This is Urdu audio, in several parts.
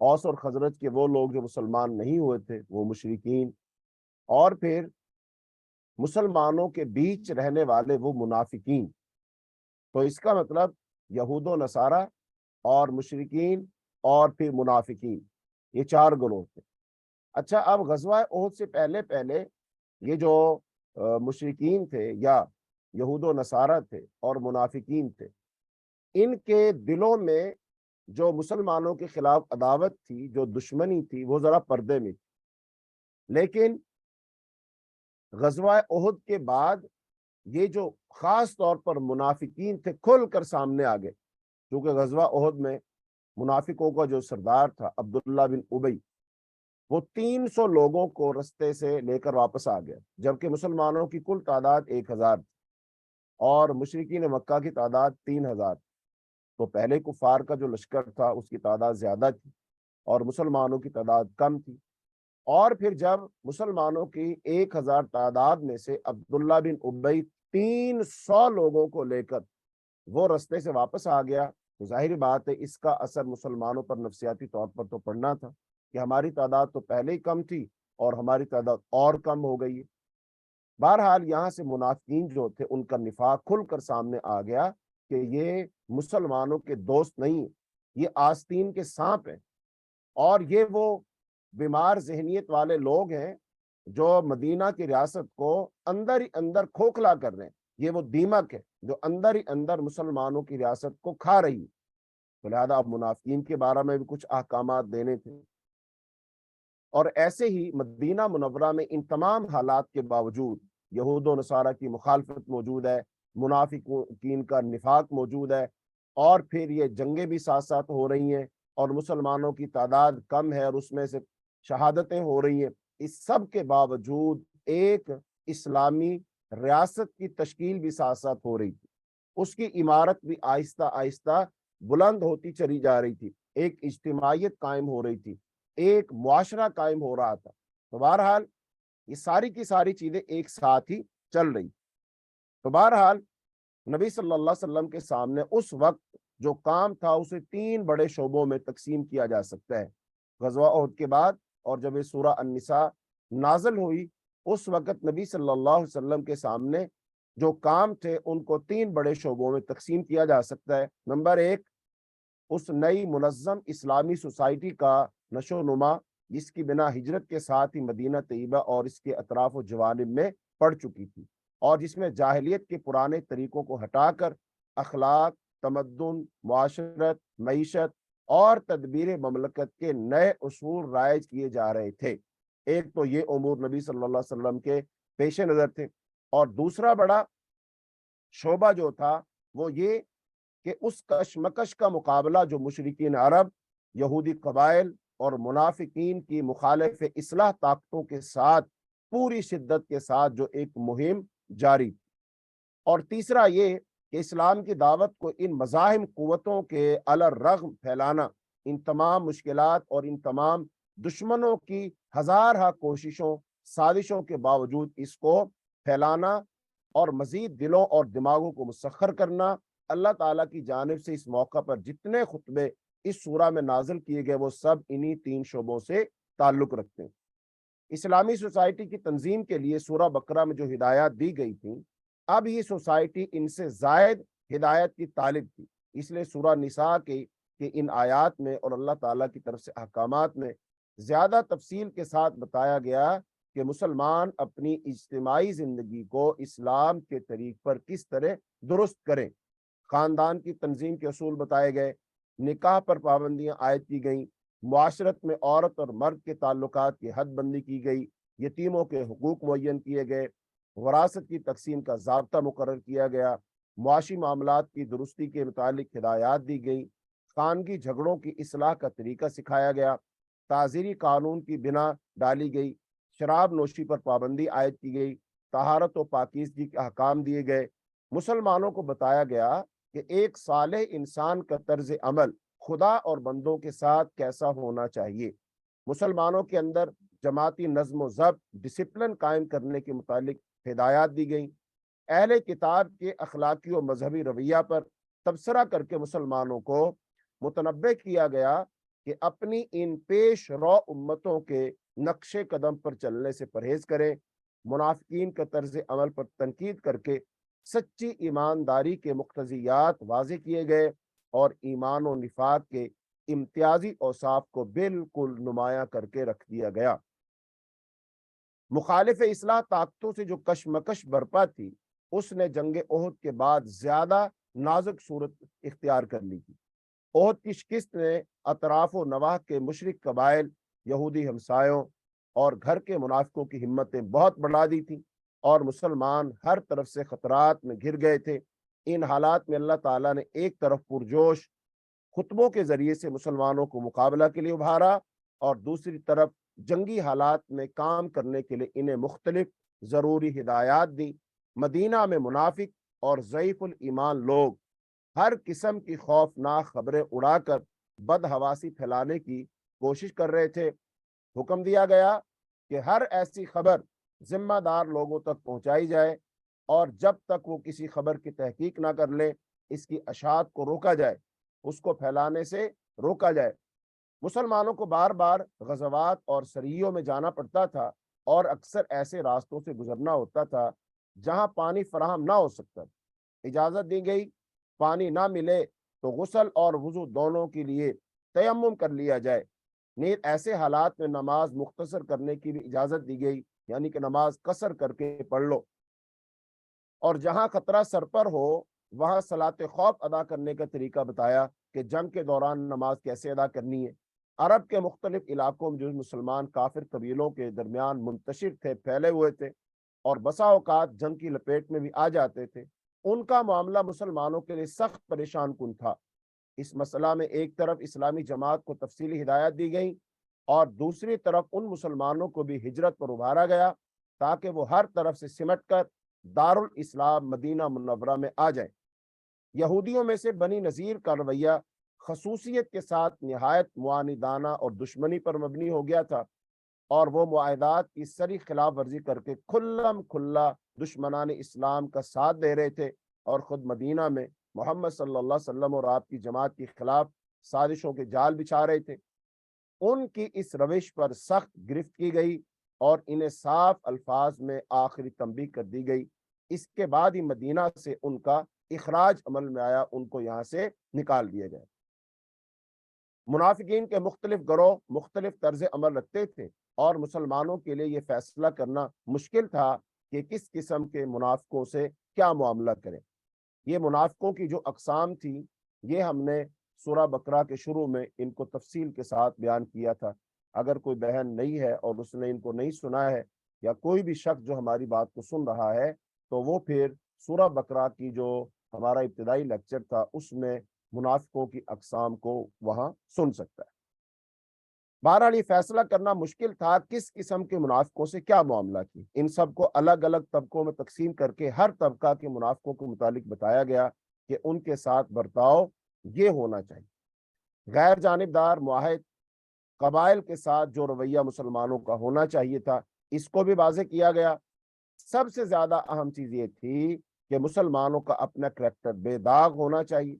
اوس اور خزرج کے وہ لوگ جو مسلمان نہیں ہوئے تھے وہ مشرکین، اور پھر مسلمانوں کے بیچ رہنے والے وہ منافقین۔ تو اس کا مطلب یہود و نصارہ اور مشرکین اور پھر منافقین، یہ چار گروہ تھے۔ اچھا، اب غزوہ احد سے پہلے پہلے یہ جو مشرکین تھے یا یہود و نصارہ تھے اور منافقین تھے، ان کے دلوں میں جو مسلمانوں کے خلاف عداوت تھی، جو دشمنی تھی، وہ ذرا پردے میں تھی۔ لیکن غزوہ احد کے بعد یہ جو خاص طور پر منافقین تھے کھل کر سامنے آ گئے، کیونکہ غزوہ احد میں منافقوں کا جو سردار تھا عبداللہ بن ابی، وہ 300 لوگوں کو رستے سے لے کر واپس آ گیا، جبکہ مسلمانوں کی کل تعداد 1000 تھی اور مشرکین مکہ کی تعداد 3000 تھی۔ تو پہلے کفار کا جو لشکر تھا اس کی تعداد زیادہ تھی اور مسلمانوں کی تعداد کم تھی، اور پھر جب مسلمانوں کی 1000 تعداد میں سے عبداللہ بن ابی 300 لوگوں کو لے کر وہ رستے سے واپس آ گیا، تو ظاہری بات ہے اس کا اثر مسلمانوں پر نفسیاتی طور پر تو پڑنا تھا کہ ہماری تعداد تو پہلے ہی کم تھی اور ہماری تعداد اور کم ہو گئی ہے۔ بہرحال یہاں سے منافقین جو تھے ان کا نفاق کھل کر سامنے آ گیا کہ یہ مسلمانوں کے دوست نہیں، یہ آستین کے سانپ ہیں، اور یہ وہ بیمار ذہنیت والے لوگ ہیں جو مدینہ کی ریاست کو اندر ہی اندر کھوکھلا کر رہے ہیں۔ یہ وہ دیمک ہے جو اندر ہی اندر مسلمانوں کی ریاست کو کھا رہی ہے۔ تو لہذا اب منافقین کے بارے میں بھی کچھ احکامات دینے تھے، اور ایسے ہی مدینہ منورہ میں ان تمام حالات کے باوجود یہود و نصارہ کی مخالفت موجود ہے، منافقین کا نفاق موجود ہے، اور پھر یہ جنگیں بھی ساتھ ساتھ ہو رہی ہیں اور مسلمانوں کی تعداد کم ہے اور اس میں سے شہادتیں ہو رہی ہیں۔ اس سب کے باوجود ایک اسلامی ریاست کی تشکیل بھی ساتھ ساتھ ہو رہی تھی، اس کی عمارت بھی آہستہ آہستہ بلند ہوتی چلی جا رہی تھی، ایک اجتماعیت قائم ہو رہی تھی، ایک معاشرہ قائم ہو رہا تھا۔ تو بہرحال یہ ساری کی ساری چیزیں ایک ساتھ ہی چل رہی۔ تو بہرحال نبی صلی اللہ علیہ وسلم کے سامنے اس وقت جو کام تھا اسے 3 بڑے شعبوں میں تقسیم کیا جا سکتا ہے۔ غزوہ احد کے بعد اور جب یہ سورہ النساء نازل ہوئی، اس وقت نبی صلی اللہ علیہ وسلم کے سامنے جو کام تھے ان کو 3 بڑے شعبوں میں تقسیم کیا جا سکتا ہے۔ نمبر 1، اس نئی منظم اسلامی سوسائٹی کا نشو و نما جس کی بنا ہجرت کے ساتھ ہی مدینہ طیبہ اور اس کے اطراف و جوانب میں پڑ چکی تھی، اور جس میں جاہلیت کے پرانے طریقوں کو ہٹا کر اخلاق، تمدن، معاشرت، معیشت اور تدبیر مملکت کے نئے اصول رائج کیے جا رہے تھے۔ ایک تو یہ امور نبی صلی اللہ علیہ وسلم کے پیش نظر تھے، اور دوسرا بڑا شعبہ جو تھا وہ یہ کہ اس کشمکش کا مقابلہ جو مشرکین عرب، یہودی قبائل اور منافقین کی مخالف اصلاح طاقتوں کے ساتھ پوری شدت کے ساتھ جو ایک مہم جاری تھی، اور تیسرا یہ کہ اسلام کی دعوت کو ان مزاحم قوتوں کے علی الرغم پھیلانا، ان تمام مشکلات اور ان تمام دشمنوں کی ہزارہ کوششوں سازشوں کے باوجود اس کو پھیلانا اور مزید دلوں اور دماغوں کو مسخر کرنا۔ اللہ تعالیٰ کی جانب سے اس موقع پر جتنے خطبے اس سورہ میں نازل کیے گئے وہ سب انہی 3 شعبوں سے تعلق رکھتے ہیں۔ اسلامی سوسائٹی کی تنظیم کے لیے سورہ بقرہ میں جو ہدایات دی گئی تھیں، اب یہ سوسائٹی ان سے زائد ہدایت کی طالب تھی، اس لیے سورہ نساء کے ان آیات میں اور اللہ تعالیٰ کی طرف سے احکامات میں زیادہ تفصیل کے ساتھ بتایا گیا کہ مسلمان اپنی اجتماعی زندگی کو اسلام کے طریق پر کس طرح درست کریں۔ خاندان کی تنظیم کے اصول بتائے گئے، نکاح پر پابندیاں عائد کی گئیں، معاشرت میں عورت اور مرد کے تعلقات کی حد بندی کی گئی، یتیموں کے حقوق معین کیے گئے، وراثت کی تقسیم کا ضابطہ مقرر کیا گیا، معاشی معاملات کی درستی کے متعلق ہدایات دی گئیں، خانگی جھگڑوں کی اصلاح کا طریقہ سکھایا گیا، تعزیری قانون کی بنا ڈالی گئی، شراب نوشی پر پابندی عائد کی گئی، طہارت و پاکیزگی کے احکام دیے گئے۔ مسلمانوں کو بتایا گیا کہ ایک صالح انسان کا طرز عمل خدا اور بندوں کے ساتھ کیسا ہونا چاہیے۔ مسلمانوں کے اندر جماعتی نظم و ضبط، ڈسپلن قائم کرنے کے متعلق ہدایات دی گئیں۔ اہل کتاب کے اخلاقی و مذہبی رویہ پر تبصرہ کر کے مسلمانوں کو متنبہ کیا گیا کہ اپنی ان پیش رو امتوں کے نقش قدم پر چلنے سے پرہیز کریں، منافقین کا طرز عمل پر تنقید کر کے سچی ایمانداری کے مقتضیات واضح کیے گئے اور ایمان و نفاق کے امتیازی اوصاف کو بالکل نمایاں کر کے رکھ دیا گیا۔ مخالف اصلاح طاقتوں سے جو کشمکش برپا تھی، اس نے جنگ احد کے بعد زیادہ نازک صورت اختیار کر لی تھی۔ احد کی شکست نے اطراف و نواح کے مشرک قبائل، یہودی ہمسایوں اور گھر کے منافقوں کی ہمتیں بہت بڑھا دی تھی اور مسلمان ہر طرف سے خطرات میں گھر گئے تھے۔ ان حالات میں اللہ تعالیٰ نے ایک طرف پرجوش خطبوں کے ذریعے سے مسلمانوں کو مقابلہ کے لیے ابھارا اور دوسری طرف جنگی حالات میں کام کرنے کے لیے انہیں مختلف ضروری ہدایات دی۔ مدینہ میں منافق اور ضعیف الایمان لوگ ہر قسم کی خوفناک خبریں اڑا کر بدحواسی پھیلانے کی کوشش کر رہے تھے۔ حکم دیا گیا کہ ہر ایسی خبر ذمہ دار لوگوں تک پہنچائی جائے اور جب تک وہ کسی خبر کی تحقیق نہ کر لے اس کی اشاعت کو روکا جائے، اس کو پھیلانے سے روکا جائے۔ مسلمانوں کو بار بار غزوات اور سریوں میں جانا پڑتا تھا اور اکثر ایسے راستوں سے گزرنا ہوتا تھا جہاں پانی فراہم نہ ہو سکتا۔ اجازت دی گئی پانی نہ ملے تو غسل اور وضو دونوں کے لیے تیمم کر لیا جائے۔ نیز ایسے حالات میں نماز مختصر کرنے کی بھی اجازت دی گئی، یعنی کہ نماز قصر کر کے پڑھ لو، اور جہاں خطرہ سر پر ہو وہاں صلاۃ خوف ادا کرنے کا طریقہ بتایا کہ جنگ کے دوران نماز کیسے ادا کرنی ہے۔ عرب کے مختلف علاقوں میں جو مسلمان کافر قبیلوں کے درمیان منتشر تھے، پھیلے ہوئے تھے اور بسا اوقات جنگ کی لپیٹ میں بھی آ جاتے تھے، ان کا معاملہ مسلمانوں کے لیے سخت پریشان کن تھا۔ اس مسئلہ میں ایک طرف اسلامی جماعت کو تفصیلی ہدایات دی گئی اور دوسری طرف ان مسلمانوں کو بھی ہجرت پر ابھارا گیا تاکہ وہ ہر طرف سے سمٹ کر دارالاسلام مدینہ منورہ میں آ جائیں۔ یہودیوں میں سے بنی نذیر کا رویہ خصوصیت کے ساتھ نہایت معاندانہ اور دشمنی پر مبنی ہو گیا تھا اور وہ معاہدات کی سری خلاف ورزی کر کے کھلم کھلا دشمنان اسلام کا ساتھ دے رہے تھے اور خود مدینہ میں محمد صلی اللہ علیہ وسلم اور آپ کی جماعت کے خلاف سازشوں کے جال بچھا رہے تھے۔ ان کی اس روش پر سخت گرفت کی گئی اور انہیں صاف الفاظ میں آخری تنبیہ کر دی گئی۔ اس کے بعد ہی مدینہ سے ان کا اخراج عمل میں آیا، ان کو یہاں سے نکال دیا گیا۔ منافقین کے مختلف گروہ مختلف طرز عمل رکھتے تھے اور مسلمانوں کے لیے یہ فیصلہ کرنا مشکل تھا کہ کس قسم کے منافقوں سے کیا معاملہ کریں۔ یہ منافقوں کی جو اقسام تھی یہ ہم نے سورہ بقرہ کے شروع میں ان کو تفصیل کے ساتھ بیان کیا تھا۔ اگر کوئی بہن نہیں ہے اور اس نے ان کو نہیں سنا ہے یا کوئی بھی شخص جو ہماری بات کو سن رہا ہے تو وہ پھر سورہ بقرہ کی جو ہمارا ابتدائی لیکچر تھا اس میں منافقوں کی اقسام کو وہاں سن سکتا ہے۔ بہرحال یہ فیصلہ کرنا مشکل تھا کس قسم کے منافقوں سے کیا معاملہ کی۔ ان سب کو الگ الگ طبقوں میں تقسیم کر کے ہر طبقہ کے منافقوں کے متعلق بتایا گیا کہ ان کے ساتھ برتاؤ یہ ہونا چاہیے۔ غیر جانبدار معاہد قبائل کے ساتھ جو رویہ مسلمانوں کا ہونا چاہیے تھا اس کو بھی واضح کیا گیا۔ سب سے زیادہ اہم چیز یہ تھی کہ مسلمانوں کا اپنا کریکٹر بے داغ ہونا چاہیے۔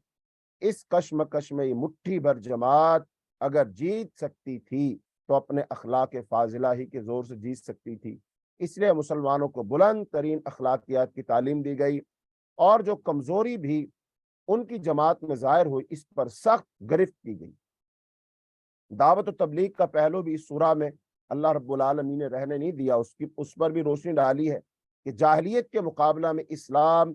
اس کشمکش میں یہ مٹھی بھر جماعت اگر جیت سکتی تھی تو اپنے اخلاق فاضلہ ہی کے زور سے جیت سکتی تھی۔ اس لیے مسلمانوں کو بلند ترین اخلاقیات کی تعلیم دی گئی اور جو کمزوری بھی ان کی جماعت میں ظاہر ہوئی اس پر سخت گرفت کی گئی۔ دعوت و تبلیغ کا پہلو بھی اس سورہ میں اللہ رب العالمین نے رہنے نہیں دیا، اس پر بھی روشنی ڈالی ہے کہ جاہلیت کے مقابلہ میں اسلام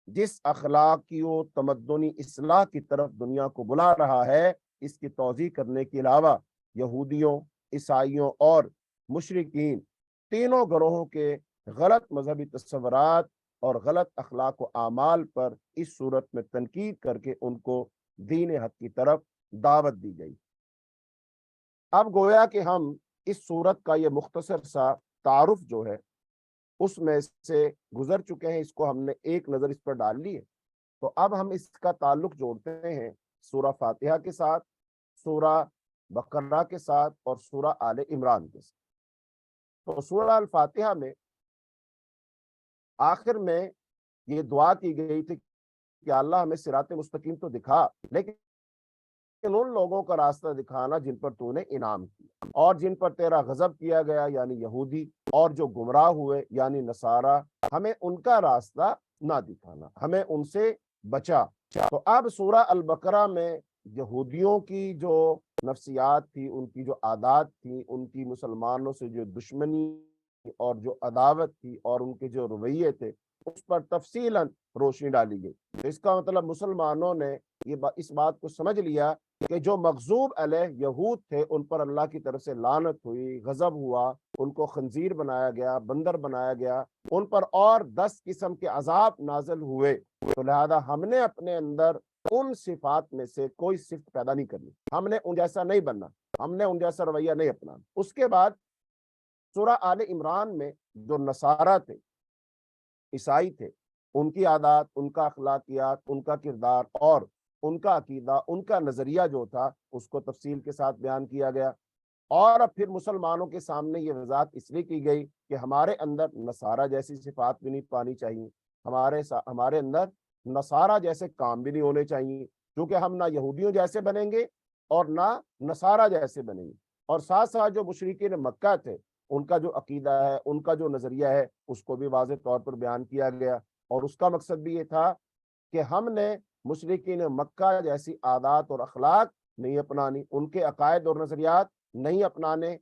جس اخلاقی و تمدنی اصلاح کی طرف دنیا کو بلا رہا ہے اس کی توضیح کرنے کے علاوہ یہودیوں، عیسائیوں اور مشرکین تینوں گروہوں کے غلط مذہبی تصورات اور غلط اخلاق و اعمال پر اس صورت میں تنقید کر کے ان کو دین حق کی طرف دعوت دی گئی۔ اب گویا کہ ہم اس صورت کا یہ مختصر سا تعارف جو ہے اس میں سے گزر چکے ہیں، اس کو ہم نے ایک نظر اس پر ڈال لی ہے، تو اب ہم اس کا تعلق جوڑتے ہیں سورہ فاتحہ کے ساتھ، سورہ بقرہ کے ساتھ اور سورہ آل عمران کے ساتھ۔ تو سورہ الفاتحہ میں آخر میں یہ دعا کی گئی تھی کہ اللہ ہمیں صراط مستقیم تو دکھا، لیکن لیکن ان لوگوں کا راستہ دکھانا جن پر تو نے انعام کیا، اور جن پر تیرا غضب کیا گیا یعنی یہودی، اور جو گمراہ ہوئے یعنی نصارہ، ہمیں ان کا راستہ نہ دکھانا، ہمیں ان سے بچا۔ تو اب سورہ البقرہ میں یہودیوں کی جو نفسیات تھی، ان کی جو عادات تھی، ان کی مسلمانوں سے جو دشمنی اور جو عداوت تھی اور ان کے جو رویے تھے، اس پر تفصیلاً روشنی ڈالی گئی۔ تو اس کا مطلب مسلمانوں نے اس بات کو سمجھ لیا کہ جو مغضوب علیہ یہود تھے ان پر اللہ کی طرف سے لعنت ہوئی، غضب ہوا، ان کو خنزیر بنایا گیا، بندر بنایا گیا، ان پر اور 10 قسم کے عذاب نازل ہوئے۔ تو لہذا ہم نے اپنے اندر ان صفات میں سے کوئی صفت پیدا نہیں کرنی، ہم نے ان جیسا نہیں بننا، ہم نے ان جیسا رویہ نہیں اپنانا۔ اس کے بعد سورہ آل عمران میں جو نصارہ تھے، عیسائی تھے، ان کی عادات، ان کا اخلاقیات، ان کا کردار اور ان کا عقیدہ، ان کا نظریہ جو تھا، اس کو تفصیل کے ساتھ بیان کیا گیا۔ اور اب پھر مسلمانوں کے سامنے یہ وضاحت اس لیے کی گئی کہ ہمارے اندر نصارہ جیسی صفات بھی نہیں پانی چاہیے، ہمارے اندر نصارہ جیسے کام بھی نہیں ہونے چاہیے، کیونکہ ہم نہ یہودیوں جیسے بنیں گے اور نہ نصارہ جیسے بنیں گے۔ اور ساتھ ساتھ جو مشرکین مکہ تھے، ان کا جو عقیدہ ہے، ان کا جو نظریہ ہے، اس کو بھی واضح طور پر بیان کیا گیا، اور اس کا مقصد بھی یہ تھا کہ ہم نے مشرکین مکہ جیسی عادات اور اخلاق نہیں اپنانی، ان کے عقائد اور نظریات نہیں اپنانے۔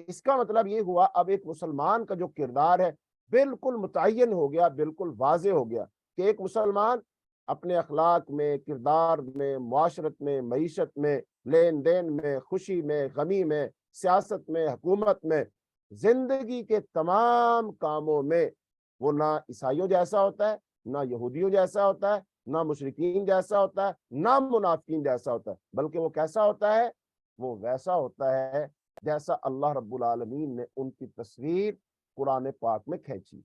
اس کا مطلب یہ ہوا اب ایک مسلمان کا جو کردار ہے بالکل متعین ہو گیا، بالکل واضح ہو گیا کہ ایک مسلمان اپنے اخلاق میں، کردار میں، معاشرت میں، معیشت میں، لین دین میں، خوشی میں، غمی میں، سیاست میں، حکومت میں، زندگی کے تمام کاموں میں وہ نہ عیسائیوں جیسا ہوتا ہے، نہ یہودیوں جیسا ہوتا ہے، نہ مشرکین جیسا ہوتا ہے، نہ منافقین جیسا ہوتا ہے، بلکہ وہ کیسا ہوتا ہے؟ وہ ویسا ہوتا ہے جیسا اللہ رب العالمین نے ان کی تصویر قرآن پاک میں کھینچی۔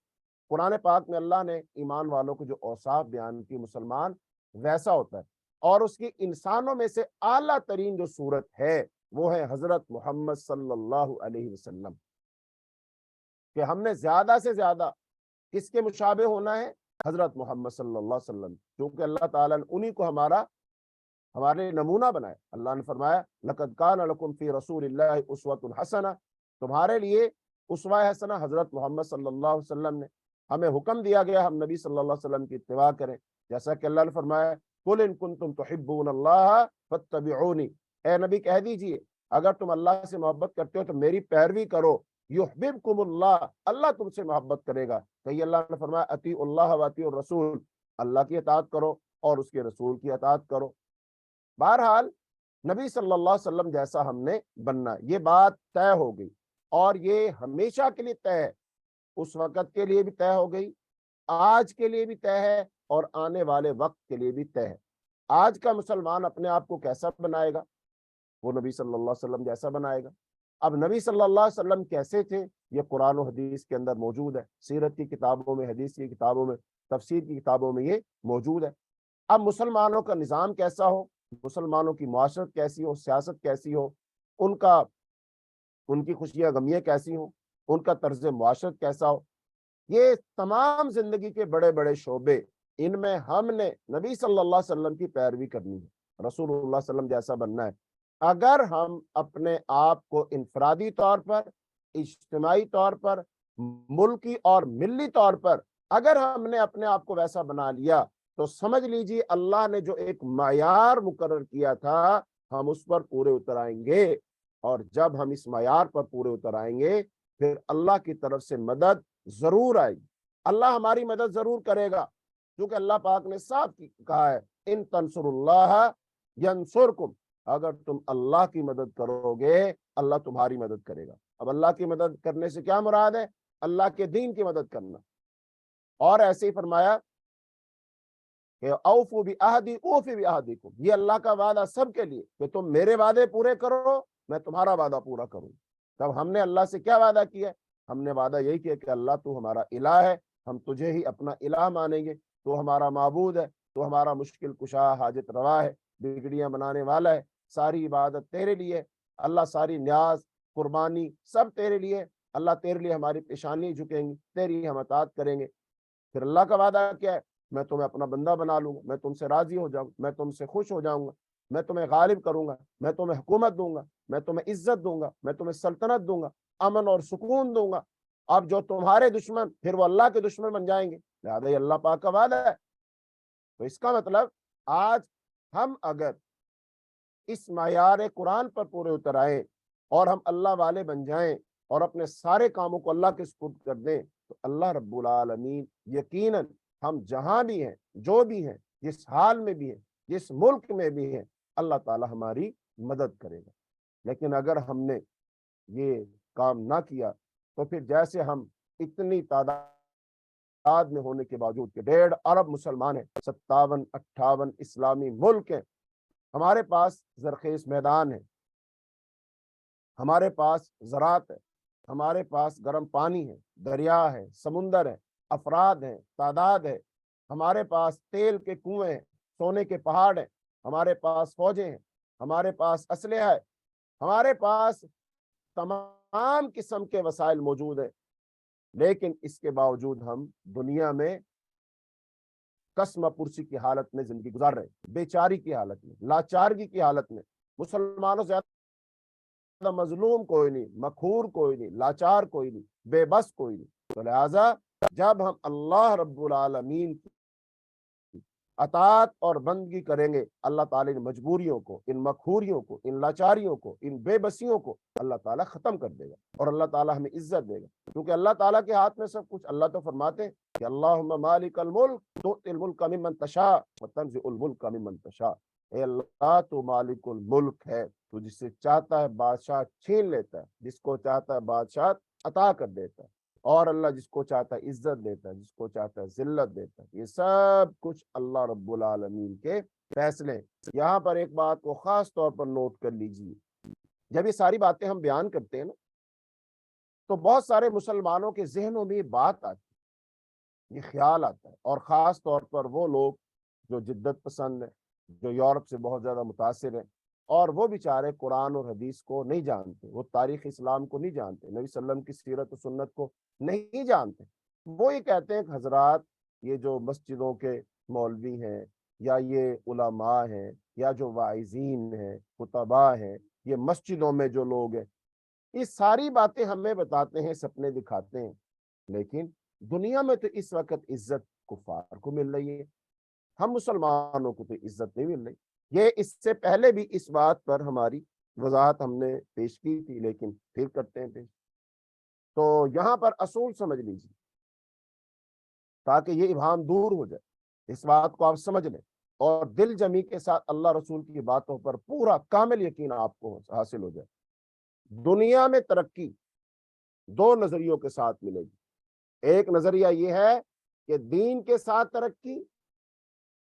قرآن پاک میں اللہ نے ایمان والوں کو جو اوصاف بیان کی، مسلمان ویسا ہوتا ہے۔ اور اس کی انسانوں میں سے اعلیٰ ترین جو صورت ہے وہ ہے حضرت محمد صلی اللہ علیہ وسلم، کہ ہم نے زیادہ سے زیادہ کس کے مشابہ ہونا ہے؟ حضرت محمد صلی اللہ علیہ وسلم، کیونکہ اللہ تعالیٰ نے انہی کو ہمارے نمونہ بنائے۔ اللہ نے فرمایا لقد کان لکم فی رسول اللہ اسوۃ حسنہ، تمہارے لیے اسوہ حسنہ حضرت محمد صلی اللہ علیہ وسلم نے، ہمیں حکم دیا گیا ہم نبی صلی اللہ علیہ وسلم کی اتباع کریں، جیسا کہ اللہ نے فرمایا قل ان کنتم تحبون اللہ فاتبعونی، اے نبی کہہ دیجئے اگر تم اللہ سے محبت کرتے ہو تو میری پیروی کرو، یحببکم اللہ، اللہ تم سے محبت کرے گا۔ کہیں اللہ نے فرمایا اطیعوا اللہ واطیعوا الرسول، اللہ کی اطاعت کرو اور اس کے رسول کی اطاعت کرو۔ بہرحال نبی صلی اللہ علیہ وسلم جیسا ہم نے بننا، یہ بات طے ہو گئی، اور یہ ہمیشہ کے لیے طے ہے، اس وقت کے لیے بھی طے ہو گئی، آج کے لیے بھی طے ہے، اور آنے والے وقت کے لیے بھی طے ہے۔ آج کا مسلمان اپنے آپ کو کیسا بنائے گا؟ وہ نبی صلی اللہ علیہ وسلم جیسا بنائے گا۔ اب نبی صلی اللہ علیہ وسلم کیسے تھے یہ قرآن و حدیث کے اندر موجود ہے، سیرت کی کتابوں میں، حدیث کی کتابوں میں، تفسیر کی کتابوں میں یہ موجود ہے۔ اب مسلمانوں کا نظام کیسا ہو، مسلمانوں کی معاشرت کیسی ہو، سیاست کیسی ہو، ان کی خوشیاں غمیاں کیسی ہوں، ان کا طرز معاشرت کیسا ہو، یہ تمام زندگی کے بڑے بڑے شعبے، ان میں ہم نے نبی صلی اللہ علیہ وسلم کی پیروی کرنی ہے، رسول اللہ صلی اللہ علیہ وسلم جیسا بننا ہے۔ اگر ہم اپنے آپ کو انفرادی طور پر، اجتماعی طور پر، ملکی اور ملی طور پر اگر ہم نے اپنے آپ کو ویسا بنا لیا تو سمجھ لیجیے اللہ نے جو ایک معیار مقرر کیا تھا ہم اس پر پورے اتر آئیں گے، اور جب ہم اس معیار پر پورے اتر آئیں گے پھر اللہ کی طرف سے مدد ضرور آئے گی، اللہ ہماری مدد ضرور کرے گا، کیونکہ اللہ پاک نے صاف کہا ہے ان تنصر اللہ ینصرکم، اگر تم اللہ کی مدد کرو گے اللہ تمہاری مدد کرے گا۔ اب اللہ کی مدد کرنے سے کیا مراد ہے؟ اللہ کے دین کی مدد کرنا۔ اور ایسے ہی فرمایا کہ اوفوا بعہدی اوفی بعہدکم، یہ اللہ کا وعدہ سب کے لیے کہ تم میرے وعدے پورے کرو میں تمہارا وعدہ پورا کروں۔ تب ہم نے اللہ سے کیا وعدہ کیا؟ ہم نے وعدہ یہی کیا کہ اللہ تو ہمارا الہ ہے، ہم تجھے ہی اپنا الہ مانیں گے، تو ہمارا معبود ہے، تو ہمارا مشکل کشا، حاجت روا ہے، بگڑیاں بنانے والا ہے، ساری عبادت تیرے لیے اللہ، ساری نیاز، قربانی سب تیرے لیے اللہ، تیرے لیے ہماری پیشانی جھکیں گی، تیری ہم اطاعت کریں گے۔ پھر اللہ کا وعدہ کیا ہے؟ میں تمہیں اپنا بندہ بنا لوں گا، میں تم سے راضی ہو جاؤں، میں تم سے خوش ہو جاؤں گا۔ میں تمہیں غالب کروں گا, میں تمہیں حکومت دوں گا, میں تمہیں عزت دوں گا, میں تمہیں سلطنت دوں گا, امن اور سکون دوں گا. اب جو تمہارے دشمن پھر وہ اللہ کے دشمن بن جائیں گے, لہٰذا یہ اللہ پاک کا وعدہ ہے. تو اس کا مطلب آج ہم اگر اس معیار قرآن پر پورے اتر آئے اور ہم اللہ والے بن جائیں اور اپنے سارے کاموں کو اللہ کے سپرد کر دیں, تو اللہ رب العالمین یقیناً ہم جہاں بھی ہیں, جو بھی ہیں, جس حال میں بھی ہیں, جس ملک میں بھی ہیں, اللہ تعالی ہماری مدد کرے گا. لیکن اگر ہم نے یہ کام نہ کیا تو پھر جیسے ہم اتنی تعداد میں ہونے کے باوجود کہ 1.5 ارب مسلمان ہیں, 57-58 اسلامی ملک ہیں, ہمارے پاس زرخیز میدان ہے, ہمارے پاس زراعت ہے, ہمارے پاس گرم پانی ہے, دریا ہے, سمندر ہے, افراد ہیں, تعداد ہے, ہمارے پاس تیل کے کنویں ہیں, سونے کے پہاڑ ہیں, ہمارے پاس فوجیں ہیں, ہمارے پاس اسلحہ ہے, ہمارے پاس تمام قسم کے وسائل موجود ہیں. لیکن اس کے باوجود ہم دنیا میں قسم پرسی کی حالت میں زندگی گزار رہے ہیں, بیچاری کی حالت میں, لاچارگی کی حالت میں. مسلمانوں سے زیادہ مظلوم کوئی نہیں, مقہور کوئی نہیں, لاچار کوئی نہیں, بے بس کوئی نہیں. تو لہٰذا جب ہم اللہ رب العالمین کی اطاعت اور بندگی کریں گے, اللہ تعالی ان مجبوریوں کو, ان مقہوریوں کو, ان لاچاریوں کو, ان بے بسیوں کو اللہ تعالیٰ ختم کر دے گا اور اللہ تعالیٰ ہمیں عزت دے گا. کیونکہ اللہ تعالیٰ کے ہاتھ میں سب کچھ. اللہ تو فرماتے ہیں کہ اللہم مالک الملک تؤتی الملک ممن تشاء وتنزع الملک ممن تشاء. اے اللہ تو مالک الملک ہے, تو جس سے چاہتا ہے بادشاہ چھین لیتا ہے, جس کو چاہتا ہے بادشاہ عطا کر دیتا ہے, اور اللہ جس کو چاہتا ہے عزت دیتا ہے, جس کو چاہتا ہے ذلت دیتا ہے. یہ سب کچھ اللہ رب العالمین کے فیصلے. یہاں پر ایک بات کو خاص طور پر نوٹ کر لیجیے, جب یہ ساری باتیں ہم بیان کرتے ہیں نا, تو بہت سارے مسلمانوں کے ذہنوں میں یہ بات آتی ہے, یہ خیال آتا ہے, اور خاص طور پر وہ لوگ جو جدت پسند ہیں, جو یورپ سے بہت زیادہ متاثر ہیں, اور وہ بیچارے قرآن اور حدیث کو نہیں جانتے, وہ تاریخ اسلام کو نہیں جانتے, نبی صلی اللہ علیہ وسلم کی سیرت و سنت کو نہیں جانتے. وہ یہ کہتے ہیں کہ حضرات یہ جو مسجدوں کے مولوی ہیں, یا یہ علماء ہیں, یا جو واعظین ہیں, خطباء ہیں, یہ مسجدوں میں جو لوگ ہیں, یہ ساری باتیں ہمیں بتاتے ہیں, سپنے دکھاتے ہیں, لیکن دنیا میں تو اس وقت عزت کفار کو مل رہی ہے, ہم مسلمانوں کو تو عزت نہیں مل رہی. یہ اس سے پہلے بھی اس بات پر ہماری وضاحت ہم نے پیش کی تھی, لیکن پھر کرتے ہیں پیش. تو یہاں پر اصول سمجھ لیجیے تاکہ یہ ابہام دور ہو جائے, اس بات کو آپ سمجھ لیں, اور دل جمی کے ساتھ اللہ رسول کی باتوں پر پورا کامل یقین آپ کو حاصل ہو جائے. دنیا میں ترقی 2 نظریوں کے ساتھ ملے گی. ایک نظریہ یہ ہے کہ دین کے ساتھ ترقی,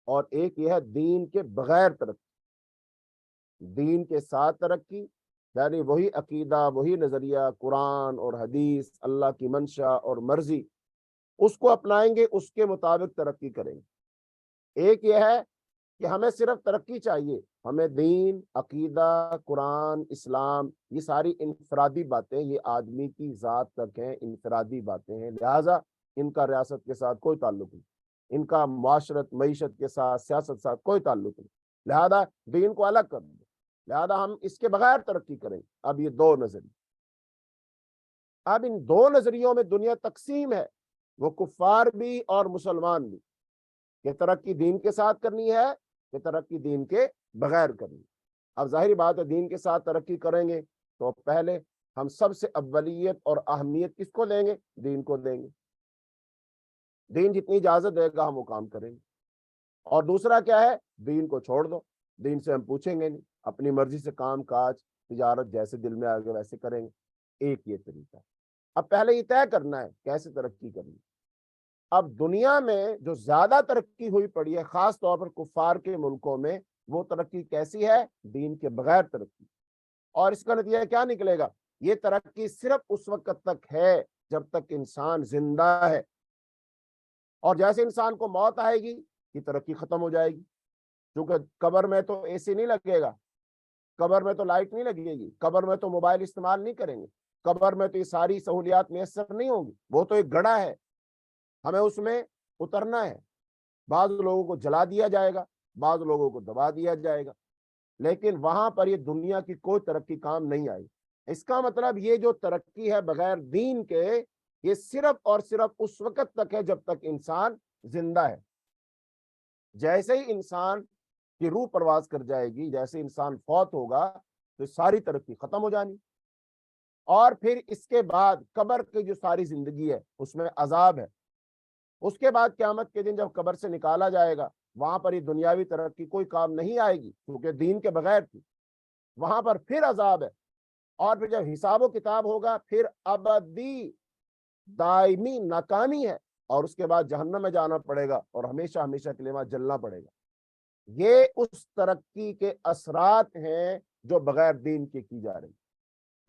اور ایک یہ ہے دین کے بغیر ترقی. دین کے ساتھ ترقی یعنی وہی عقیدہ, وہی نظریہ, قرآن اور حدیث, اللہ کی منشا اور مرضی, اس کو اپنائیں گے, اس کے مطابق ترقی کریں گے. ایک یہ ہے کہ ہمیں صرف ترقی چاہیے, ہمیں دین, عقیدہ, قرآن, اسلام, یہ ساری انفرادی باتیں, یہ آدمی کی ذات تک ہیں, انفرادی باتیں ہیں, لہٰذا ان کا ریاست کے ساتھ کوئی تعلق نہیں, ان کا معاشرت, معیشت کے ساتھ, سیاست ساتھ کوئی تعلق نہیں, لہذا دین کو الگ کر دیں, لہذا ہم اس کے بغیر ترقی کریں. اب یہ 2 نظریے, اب ان 2 نظریوں میں دنیا تقسیم ہے, وہ کفار بھی اور مسلمان بھی, کہ ترقی دین کے ساتھ کرنی ہے کہ ترقی دین کے بغیر کرنی. اب ظاہری بات ہے دین کے ساتھ ترقی کریں گے تو پہلے ہم سب سے اولیت اور اہمیت کس کو دیں گے؟ دین کو دیں گے. دین جتنی اجازت دے گا ہم وہ کام کریں گے. اور دوسرا کیا ہے؟ دین کو چھوڑ دو, دین سے ہم پوچھیں گے نہیں, اپنی مرضی سے کام کاج تجارت جیسے دل میں آگے ویسے کریں گے. ایک یہ طریقہ. اب پہلے یہ طے کرنا ہے کیسے ترقی کرنی. اب دنیا میں جو زیادہ ترقی ہوئی پڑی ہے, خاص طور پر کفار کے ملکوں میں, وہ ترقی کیسی ہے؟ دین کے بغیر ترقی. اور اس کا نتیجہ کیا نکلے گا؟ یہ ترقی صرف اس وقت تک ہے جب تک انسان زندہ ہے, اور جیسے انسان کو موت آئے گی یہ ترقی ختم ہو جائے گی. کیونکہ قبر میں تو اے سی نہیں لگے گا, قبر میں تو لائٹ نہیں لگے گی, قبر میں تو موبائل استعمال نہیں کریں گے, قبر میں تو یہ ساری سہولیات میسر نہیں ہوں گی. وہ تو ایک گڑھا ہے, ہمیں اس میں اترنا ہے. بعض لوگوں کو جلا دیا جائے گا, بعض لوگوں کو دبا دیا جائے گا. لیکن وہاں پر یہ دنیا کی کوئی ترقی کام نہیں آئی۔ اس کا مطلب یہ جو ترقی ہے بغیر دین کے، یہ صرف اور صرف اس وقت تک ہے جب تک انسان زندہ ہے۔ جیسے ہی انسان کی روح پرواز کر جائے گی، جیسے انسان فوت ہوگا، تو ساری ترقی ختم ہو جانی، اور پھر اس کے بعد قبر کی جو ساری زندگی ہے اس میں عذاب ہے۔ اس کے بعد قیامت کے دن جب قبر سے نکالا جائے گا، وہاں پر یہ دنیاوی ترقی کوئی کام نہیں آئے گی کیونکہ دین کے بغیر تھی، وہاں پر پھر عذاب ہے، اور پھر جب حساب و کتاب ہوگا پھر ابدی دائمی ناکامی ہے، اور اس کے بعد جہنم میں جانا پڑے گا اور ہمیشہ ہمیشہ کے لیے وہاں جلنا پڑے گا۔ یہ اس ترقی کے اثرات ہیں جو بغیر دین کے کی جا رہی۔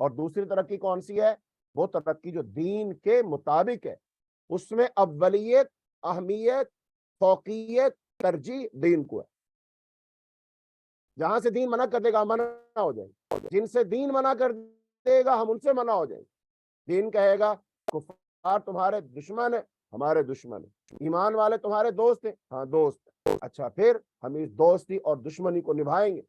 اور دوسری ترقی کون سی ہے؟ وہ ترقی جو دین کے مطابق ہے، اس میں اولیت، اہمیت، فوقیت، ترجیح دین کو ہے۔ جہاں سے دین منع کر دے گا ہم منع ہو جائیں گے، جن سے دین منع کر دے گا ہم ان سے منع ہو جائیں گے۔ دین کہے گا کفار تمہارے دشمن ہیں، ہمارے دشمن ہیں، ایمان والے تمہارے دوست ہیں، ہاں دوست ہیں۔ اچھا، پھر ہم اس دوستی اور دشمنی کو نبھائیں گے۔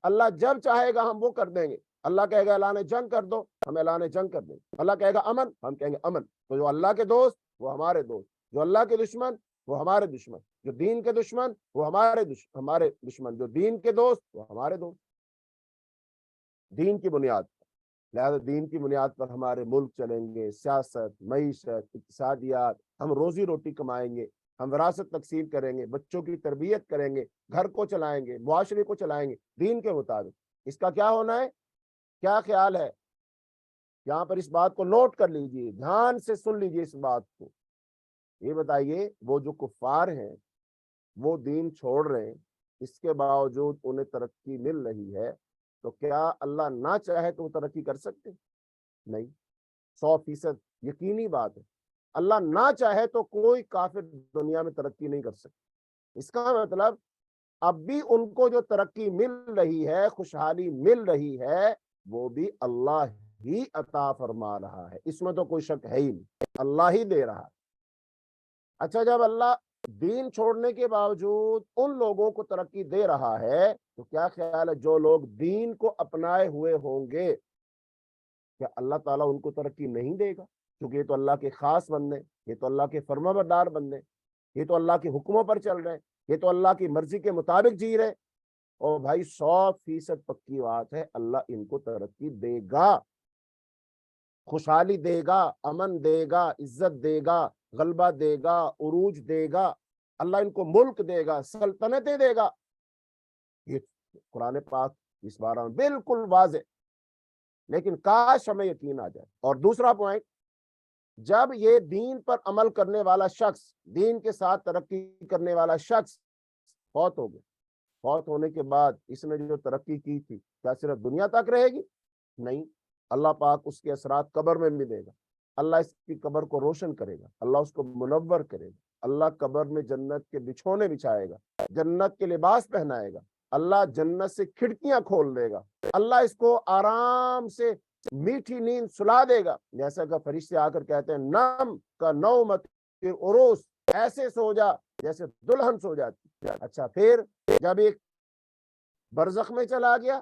اللہ جب چاہے گا ہم وہ کر دیں گے۔ اللہ کہے گا اعلان جنگ کر دو، ہم اعلان جنگ کر دیں گے۔ اللہ کہے گا امن، ہم کہیں گے امن۔ تو جو اللہ کے دوست وہ ہمارے دوست، جو اللہ کے دشمن وہ ہمارے دشمن، جو دین کے دشمن وہ ہمارے دشمن، جو دین کے دوست وہ ہمارے دوست۔ دین کی بنیاد پر، لہذا دین کی بنیاد پر ہمارے ملک چلیں گے، سیاست، معیشت، اقتصادیات، ہم روزی روٹی کمائیں گے، ہم وراثت تقسیم کریں گے، بچوں کی تربیت کریں گے، گھر کو چلائیں گے، معاشرے کو چلائیں گے دین کے مطابق۔ اس کا کیا ہونا ہے؟ کیا خیال ہے؟ یہاں پر اس بات کو نوٹ کر لیجئے، دھیان سے سن لیجئے اس بات کو۔ یہ بتائیے، وہ جو کفار ہیں وہ دین چھوڑ رہے ہیں، اس کے باوجود انہیں ترقی مل رہی ہے، تو کیا اللہ نہ چاہے تو وہ ترقی کر سکتے؟ نہیں، 100% یقینی بات ہے۔ اللہ نہ چاہے تو کوئی کافر دنیا میں ترقی نہیں کر سکتا۔ اس کا مطلب اب بھی ان کو جو ترقی مل رہی ہے، خوشحالی مل رہی ہے، وہ بھی اللہ ہی عطا فرما رہا ہے، اس میں تو کوئی شک ہے ہی نہیں، اللہ ہی دے رہا ہے۔ اچھا، جب اللہ دین چھوڑنے کے باوجود ان لوگوں کو ترقی دے رہا ہے، تو کیا خیال ہے جو لوگ دین کو اپنائے ہوئے ہوں گے، کیا اللہ تعالیٰ ان کو ترقی نہیں دے گا؟ کیونکہ یہ تو اللہ کے خاص بندے، یہ تو اللہ کے فرما بردار بندے، یہ تو اللہ کے حکموں پر چل رہے ہیں، یہ تو اللہ کی مرضی کے مطابق جی رہے۔ اور بھائی 100% پکی بات ہے، اللہ ان کو ترقی دے گا، خوشحالی دے گا، امن دے گا، عزت دے گا، غلبہ دے گا، عروج دے گا، اللہ ان کو ملک دے گا، سلطنتیں دے گا۔ یہ قرآن پاک اس بارے میں بالکل واضح، لیکن کاش ہمیں یقین آ جائے۔ اور دوسرا پوائنٹ، جب یہ دین پر عمل کرنے والا شخص، دین کے ساتھ ترقی کرنے والا شخص فوت ہو گیا، فوت ہونے کے بعد اس نے جو ترقی کی تھی کیا صرف دنیا تک رہے گی؟ نہیں، اللہ پاک اس کے اثرات قبر میں بھی دے گا۔ اللہ اس کی قبر کو روشن کرے گا، اللہ اس کو منور کرے گا، اللہ قبر میں جنت کے بچھونے بچھائے گا، جنت کے لباس پہنائے گا، اللہ جنت سے کھڑکیاں کھول دے گا، اللہ اس کو آرام سے میٹھی نیند سلا دے گا، جیسا کہ فرشتے آ کر کہتے ہیں نم کا نومت عروس، ایسے سو جا جیسے دلہن سو جاتی۔ اچھا، پھر جب ایک برزخ میں چلا گیا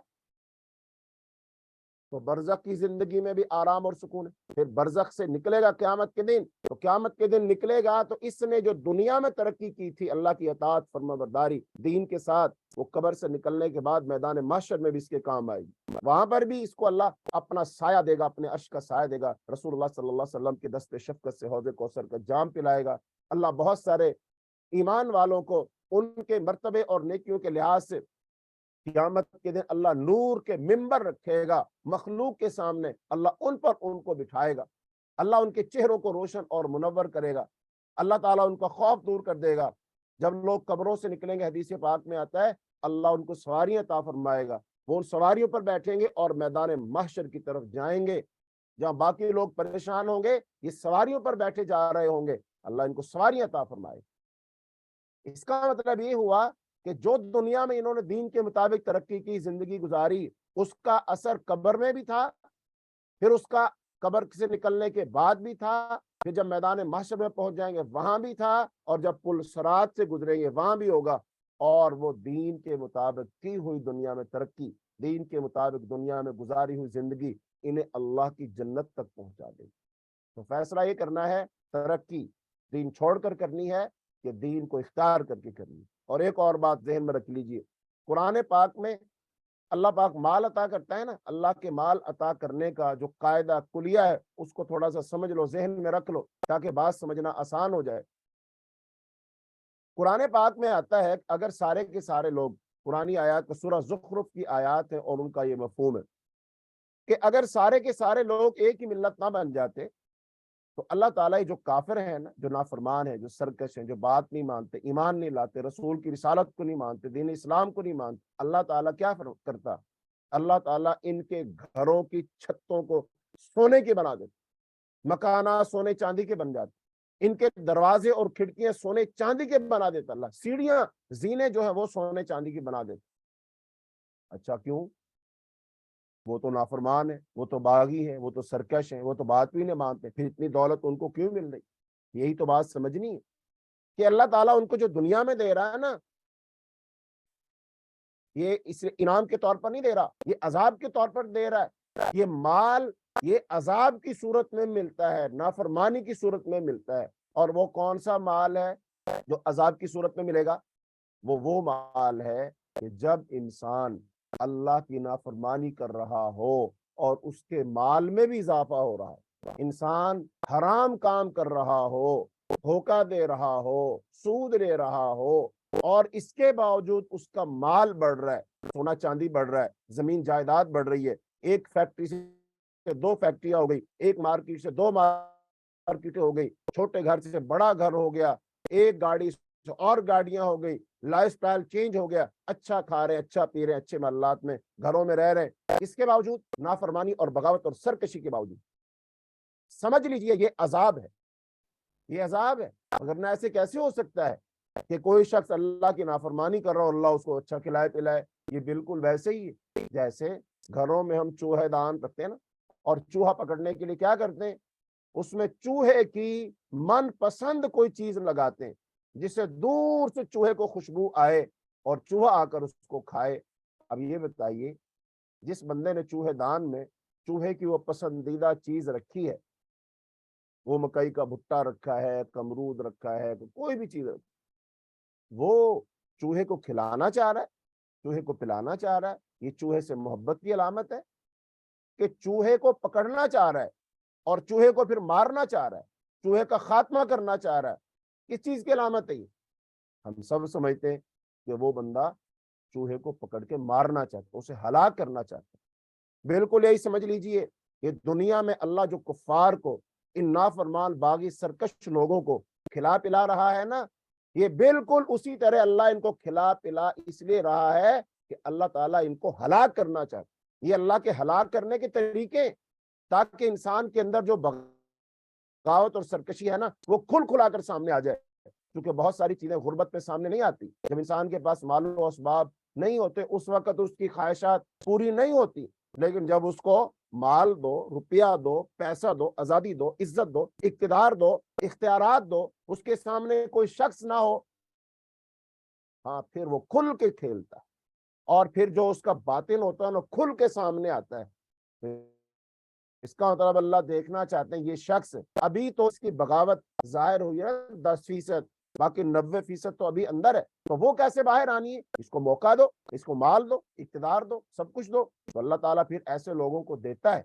تو برزخ کی زندگی میں بھی آرام اور سکون ہے۔ پھر برزخ سے نکلے گا قیامت کے دن، تو قیامت کے دن نکلے گا تو اس نے جو دنیا میں ترقی کی تھی اللہ کی اطاعت، فرما برداری، دین کے ساتھ، وہ قبر سے نکلنے کے بعد میدان محشر میں بھی اس کے کام آئے گی۔ وہاں پر بھی اس کو اللہ اپنا سایہ دے گا، اپنے عرش کا سایہ دے گا، رسول اللہ صلی اللہ علیہ وسلم کے دست شفقت سے حوض کوثر کا جام پلائے گا۔ اللہ بہت سارے ایمان والوں کو ان کے مرتبے اور نیکیوں کے لحاظ سے قیامت کے دن اللہ نور کے ممبر رکھے گا مخلوق کے سامنے، اللہ ان پر ان کو بٹھائے گا، اللہ ان کے چہروں کو روشن اور منور کرے گا، اللہ تعالیٰ ان کا خوف دور کر دے گا۔ جب لوگ قبروں سے نکلیں گے، حدیث پاک میں آتا ہے اللہ ان کو سواریاں عطا فرمائے گا، وہ ان سواریوں پر بیٹھیں گے اور میدان محشر کی طرف جائیں گے، جہاں باقی لوگ پریشان ہوں گے، یہ سواریوں پر بیٹھے جا رہے ہوں گے، اللہ ان کو سواریاں عطا فرمائے گا۔ اس کا مطلب یہ ہوا کہ جو دنیا میں انہوں نے دین کے مطابق ترقی کی، زندگی گزاری، اس کا اثر قبر میں بھی تھا، پھر اس کا قبر سے نکلنے کے بعد بھی تھا، پھر جب میدان محشر میں پہنچ جائیں گے وہاں بھی تھا، اور جب پل صراط سے گزریں گے وہاں بھی ہوگا۔ اور وہ دین کے مطابق کی ہوئی دنیا میں ترقی، دین کے مطابق دنیا میں گزاری ہوئی زندگی انہیں اللہ کی جنت تک پہنچا دے۔ تو فیصلہ یہ کرنا ہے، ترقی دین چھوڑ کر کرنی ہے کہ دین کو اختیار کر کے کرنی ہے۔ اور ایک اور بات ذہن میں رکھ لیجئے، قرآن پاک میں اللہ پاک مال عطا کرتا ہے نا، اللہ کے مال عطا کرنے کا جو قاعدہ کلیہ ہے اس کو تھوڑا سا سمجھ لو، ذہن میں رکھ لو تاکہ بات سمجھنا آسان ہو جائے۔ قرآن پاک میں آتا ہے اگر سارے کے سارے لوگ، قرآنی آیات سورہ زخرف کی آیات ہے اور ان کا یہ مفہوم ہے کہ اگر سارے کے سارے لوگ ایک ہی ملت نہ بن جاتے تو اللہ تعالیٰ جو کافر ہیں نا، جو نافرمان ہیں، جو سرکش ہیں، جو بات نہیں مانتے، ایمان نہیں لاتے، رسول کی رسالت کو نہیں مانتے، دین اسلام کو نہیں مانتے، اللہ تعالیٰ کیا کرتا؟ اللہ تعالیٰ ان کے گھروں کی چھتوں کو سونے کے بنا دیتے، مکانات سونے چاندی کے بن جاتے، ان کے دروازے اور کھڑکیاں سونے چاندی کے بنا دیتا اللہ، سیڑھیاں زینے جو ہیں وہ سونے چاندی کی بنا دیتے۔ اچھا کیوں؟ وہ تو نافرمان ہے، وہ تو باغی ہے، وہ تو سرکش ہیں، وہ تو بات بھی نہیں مانتے، پھر اتنی دولت ان کو کیوں مل رہی؟ یہی تو بات سمجھنی ہے کہ اللہ تعالیٰ ان کو جو دنیا میں دے رہا ہے نا، یہ اس انعام کے طور پر نہیں دے رہا، یہ عذاب کے طور پر دے رہا ہے۔ یہ مال یہ عذاب کی صورت میں ملتا ہے، نافرمانی کی صورت میں ملتا ہے۔ اور وہ کون سا مال ہے جو عذاب کی صورت میں ملے گا؟ وہ مال ہے کہ جب انسان اللہ کی نافرمانی کر رہا ہو اور اس کے مال میں بھی اضافہ ہو رہا ہے، انسان حرام کام کر رہا ہو، دھوکہ دے رہا ہو، سود لے رہا ہو، اور اس کے باوجود اس کا مال بڑھ رہا ہے، سونا چاندی بڑھ رہا ہے، زمین جائیداد بڑھ رہی ہے، ایک فیکٹری سے دو فیکٹریاں ہو گئی، ایک مارکیٹ سے دو مارکیٹیں ہو گئی، چھوٹے گھر سے بڑا گھر ہو گیا، ایک گاڑی سے اور گاڑیاں ہو گئی، لائف سٹائل چینج ہو گیا، اچھا کھا رہے ہیں، اچھا پی رہے ہیں، اچھے محلات میں گھروں میں رہ رہے ہیں، اس کے باوجود نافرمانی اور بغاوت اور سرکشی کے باوجود سمجھ لیجئے یہ عذاب ہے، یہ عذاب ہے۔ ورنہ ایسے کیسے ہو سکتا ہے کہ کوئی شخص اللہ کی نافرمانی کر رہا ہو، اللہ اس کو اچھا کھلائے پلائے؟ یہ بالکل ویسے ہی ہے جیسے گھروں میں ہم چوہے دان رکھتے ہیں نا، اور چوہا پکڑنے کے لیے کیا کرتے ہیں؟ اس میں چوہے کی من پسند کوئی چیز لگاتے ہیں جس سے دور سے چوہے کو خوشبو آئے اور چوہا آ کر اس کو کھائے۔ اب یہ بتائیے جس بندے نے چوہے دان میں چوہے کی وہ پسندیدہ چیز رکھی ہے، وہ مکئی کا بھٹا رکھا ہے، کمرود رکھا ہے، کوئی بھی چیز رکھی، وہ چوہے کو کھلانا چاہ رہا ہے، چوہے کو پلانا چاہ رہا ہے، یہ چوہے سے محبت کی علامت ہے کہ چوہے کو پکڑنا چاہ رہا ہے اور چوہے کو پھر مارنا چاہ رہا ہے، چوہے کا خاتمہ کرنا چاہ رہا ہے؟ کس چیز کی علامت ہے یہ؟ ہم سب سمجھتے ہیں کہ وہ بندہ چوہے کو پکڑ کے مارنا چاہتا ہے، اسے ہلاک کرنا چاہتا ہے۔ بالکل یہی سمجھ لیجئے کہ دنیا میں اللہ جو کفار کو، ان نافرمان باغی سرکش لوگوں کو کھلا پلا رہا ہے نا، یہ بالکل اسی طرح اللہ ان کو کھلا پلا اس لیے رہا ہے کہ اللہ تعالیٰ ان کو ہلاک کرنا چاہتا ہے۔ یہ اللہ کے ہلاک کرنے کے طریقے، تاکہ انسان کے اندر جو بغاوت اور سرکشی ہے نا وہ کھل کھلا کر سامنے آ جائے، کیونکہ بہت ساری چیزیں غربت میں سامنے نہیں آتی۔ جب انسان کے پاس مال و اسباب نہیں ہوتے اس وقت اس کی خواہشات پوری نہیں ہوتی، لیکن جب اس کو مال دو، روپیہ دو، پیسہ دو، آزادی دو، عزت دو، اقتدار دو، اختیارات دو، اس کے سامنے کوئی شخص نہ ہو، ہاں پھر وہ کھل کے کھیلتا ہے، اور پھر جو اس کا باطن ہوتا ہے نا کھل کے سامنے آتا ہے۔ اس کا مطلب اللہ دیکھنا چاہتے ہیں یہ شخص، ابھی تو اس کی بغاوت ظاہر ہوئی ہے 10%، باقی 90% تو ابھی اندر ہے، تو وہ کیسے باہر آنی ہے؟ اس کو موقع دو، اس کو مال دو، اقتدار دو، سب کچھ دو، تو اللہ تعالیٰ پھر ایسے لوگوں کو دیتا ہے،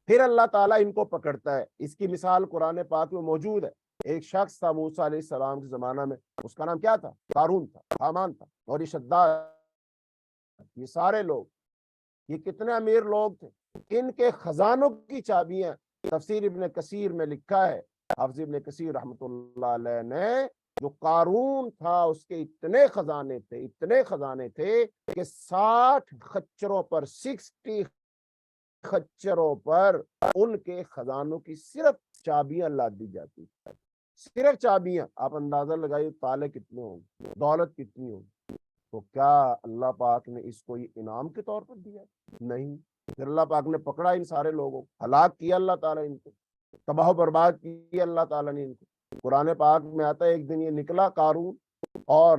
پھر اللہ تعالیٰ ان کو پکڑتا ہے۔ اس کی مثال قرآن پاک میں موجود ہے۔ ایک شخص تھا موسیٰ علیہ السلام کے زمانہ میں، اس کا نام کیا تھا؟ قارون تھا، حامان تھا، اور یہ شداد، یہ سارے لوگ، یہ کتنے امیر لوگ تھے، ان کے خزانوں کی چابیاں، تفسیر ابن کثیر میں لکھا ہے، حافظ ابن کثیر رحمۃ اللہ علیہ نے، جو قارون تھا اس کے اتنے خزانے تھے کہ 60 خچروں پر، 60 خچروں پر ان کے خزانوں کی صرف چابیاں لاد دی جاتی، صرف چابیاں۔ آپ اندازہ لگائیے تالے کتنے ہوں گے، دولت کتنی ہوگی۔ تو کیا اللہ پاک نے اس کو یہ انعام کے طور پر دیا؟ نہیں، پھر اللہ پاک نے پکڑا ان سارے لوگوں کو، ہلاک کیا اللہ تعالیٰ ان کو، تباہ و برباد کی اللہ تعالیٰ نے ان کو۔ قرآن پاک میں آتا ہے ایک دن یہ نکلا قارون اور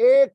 1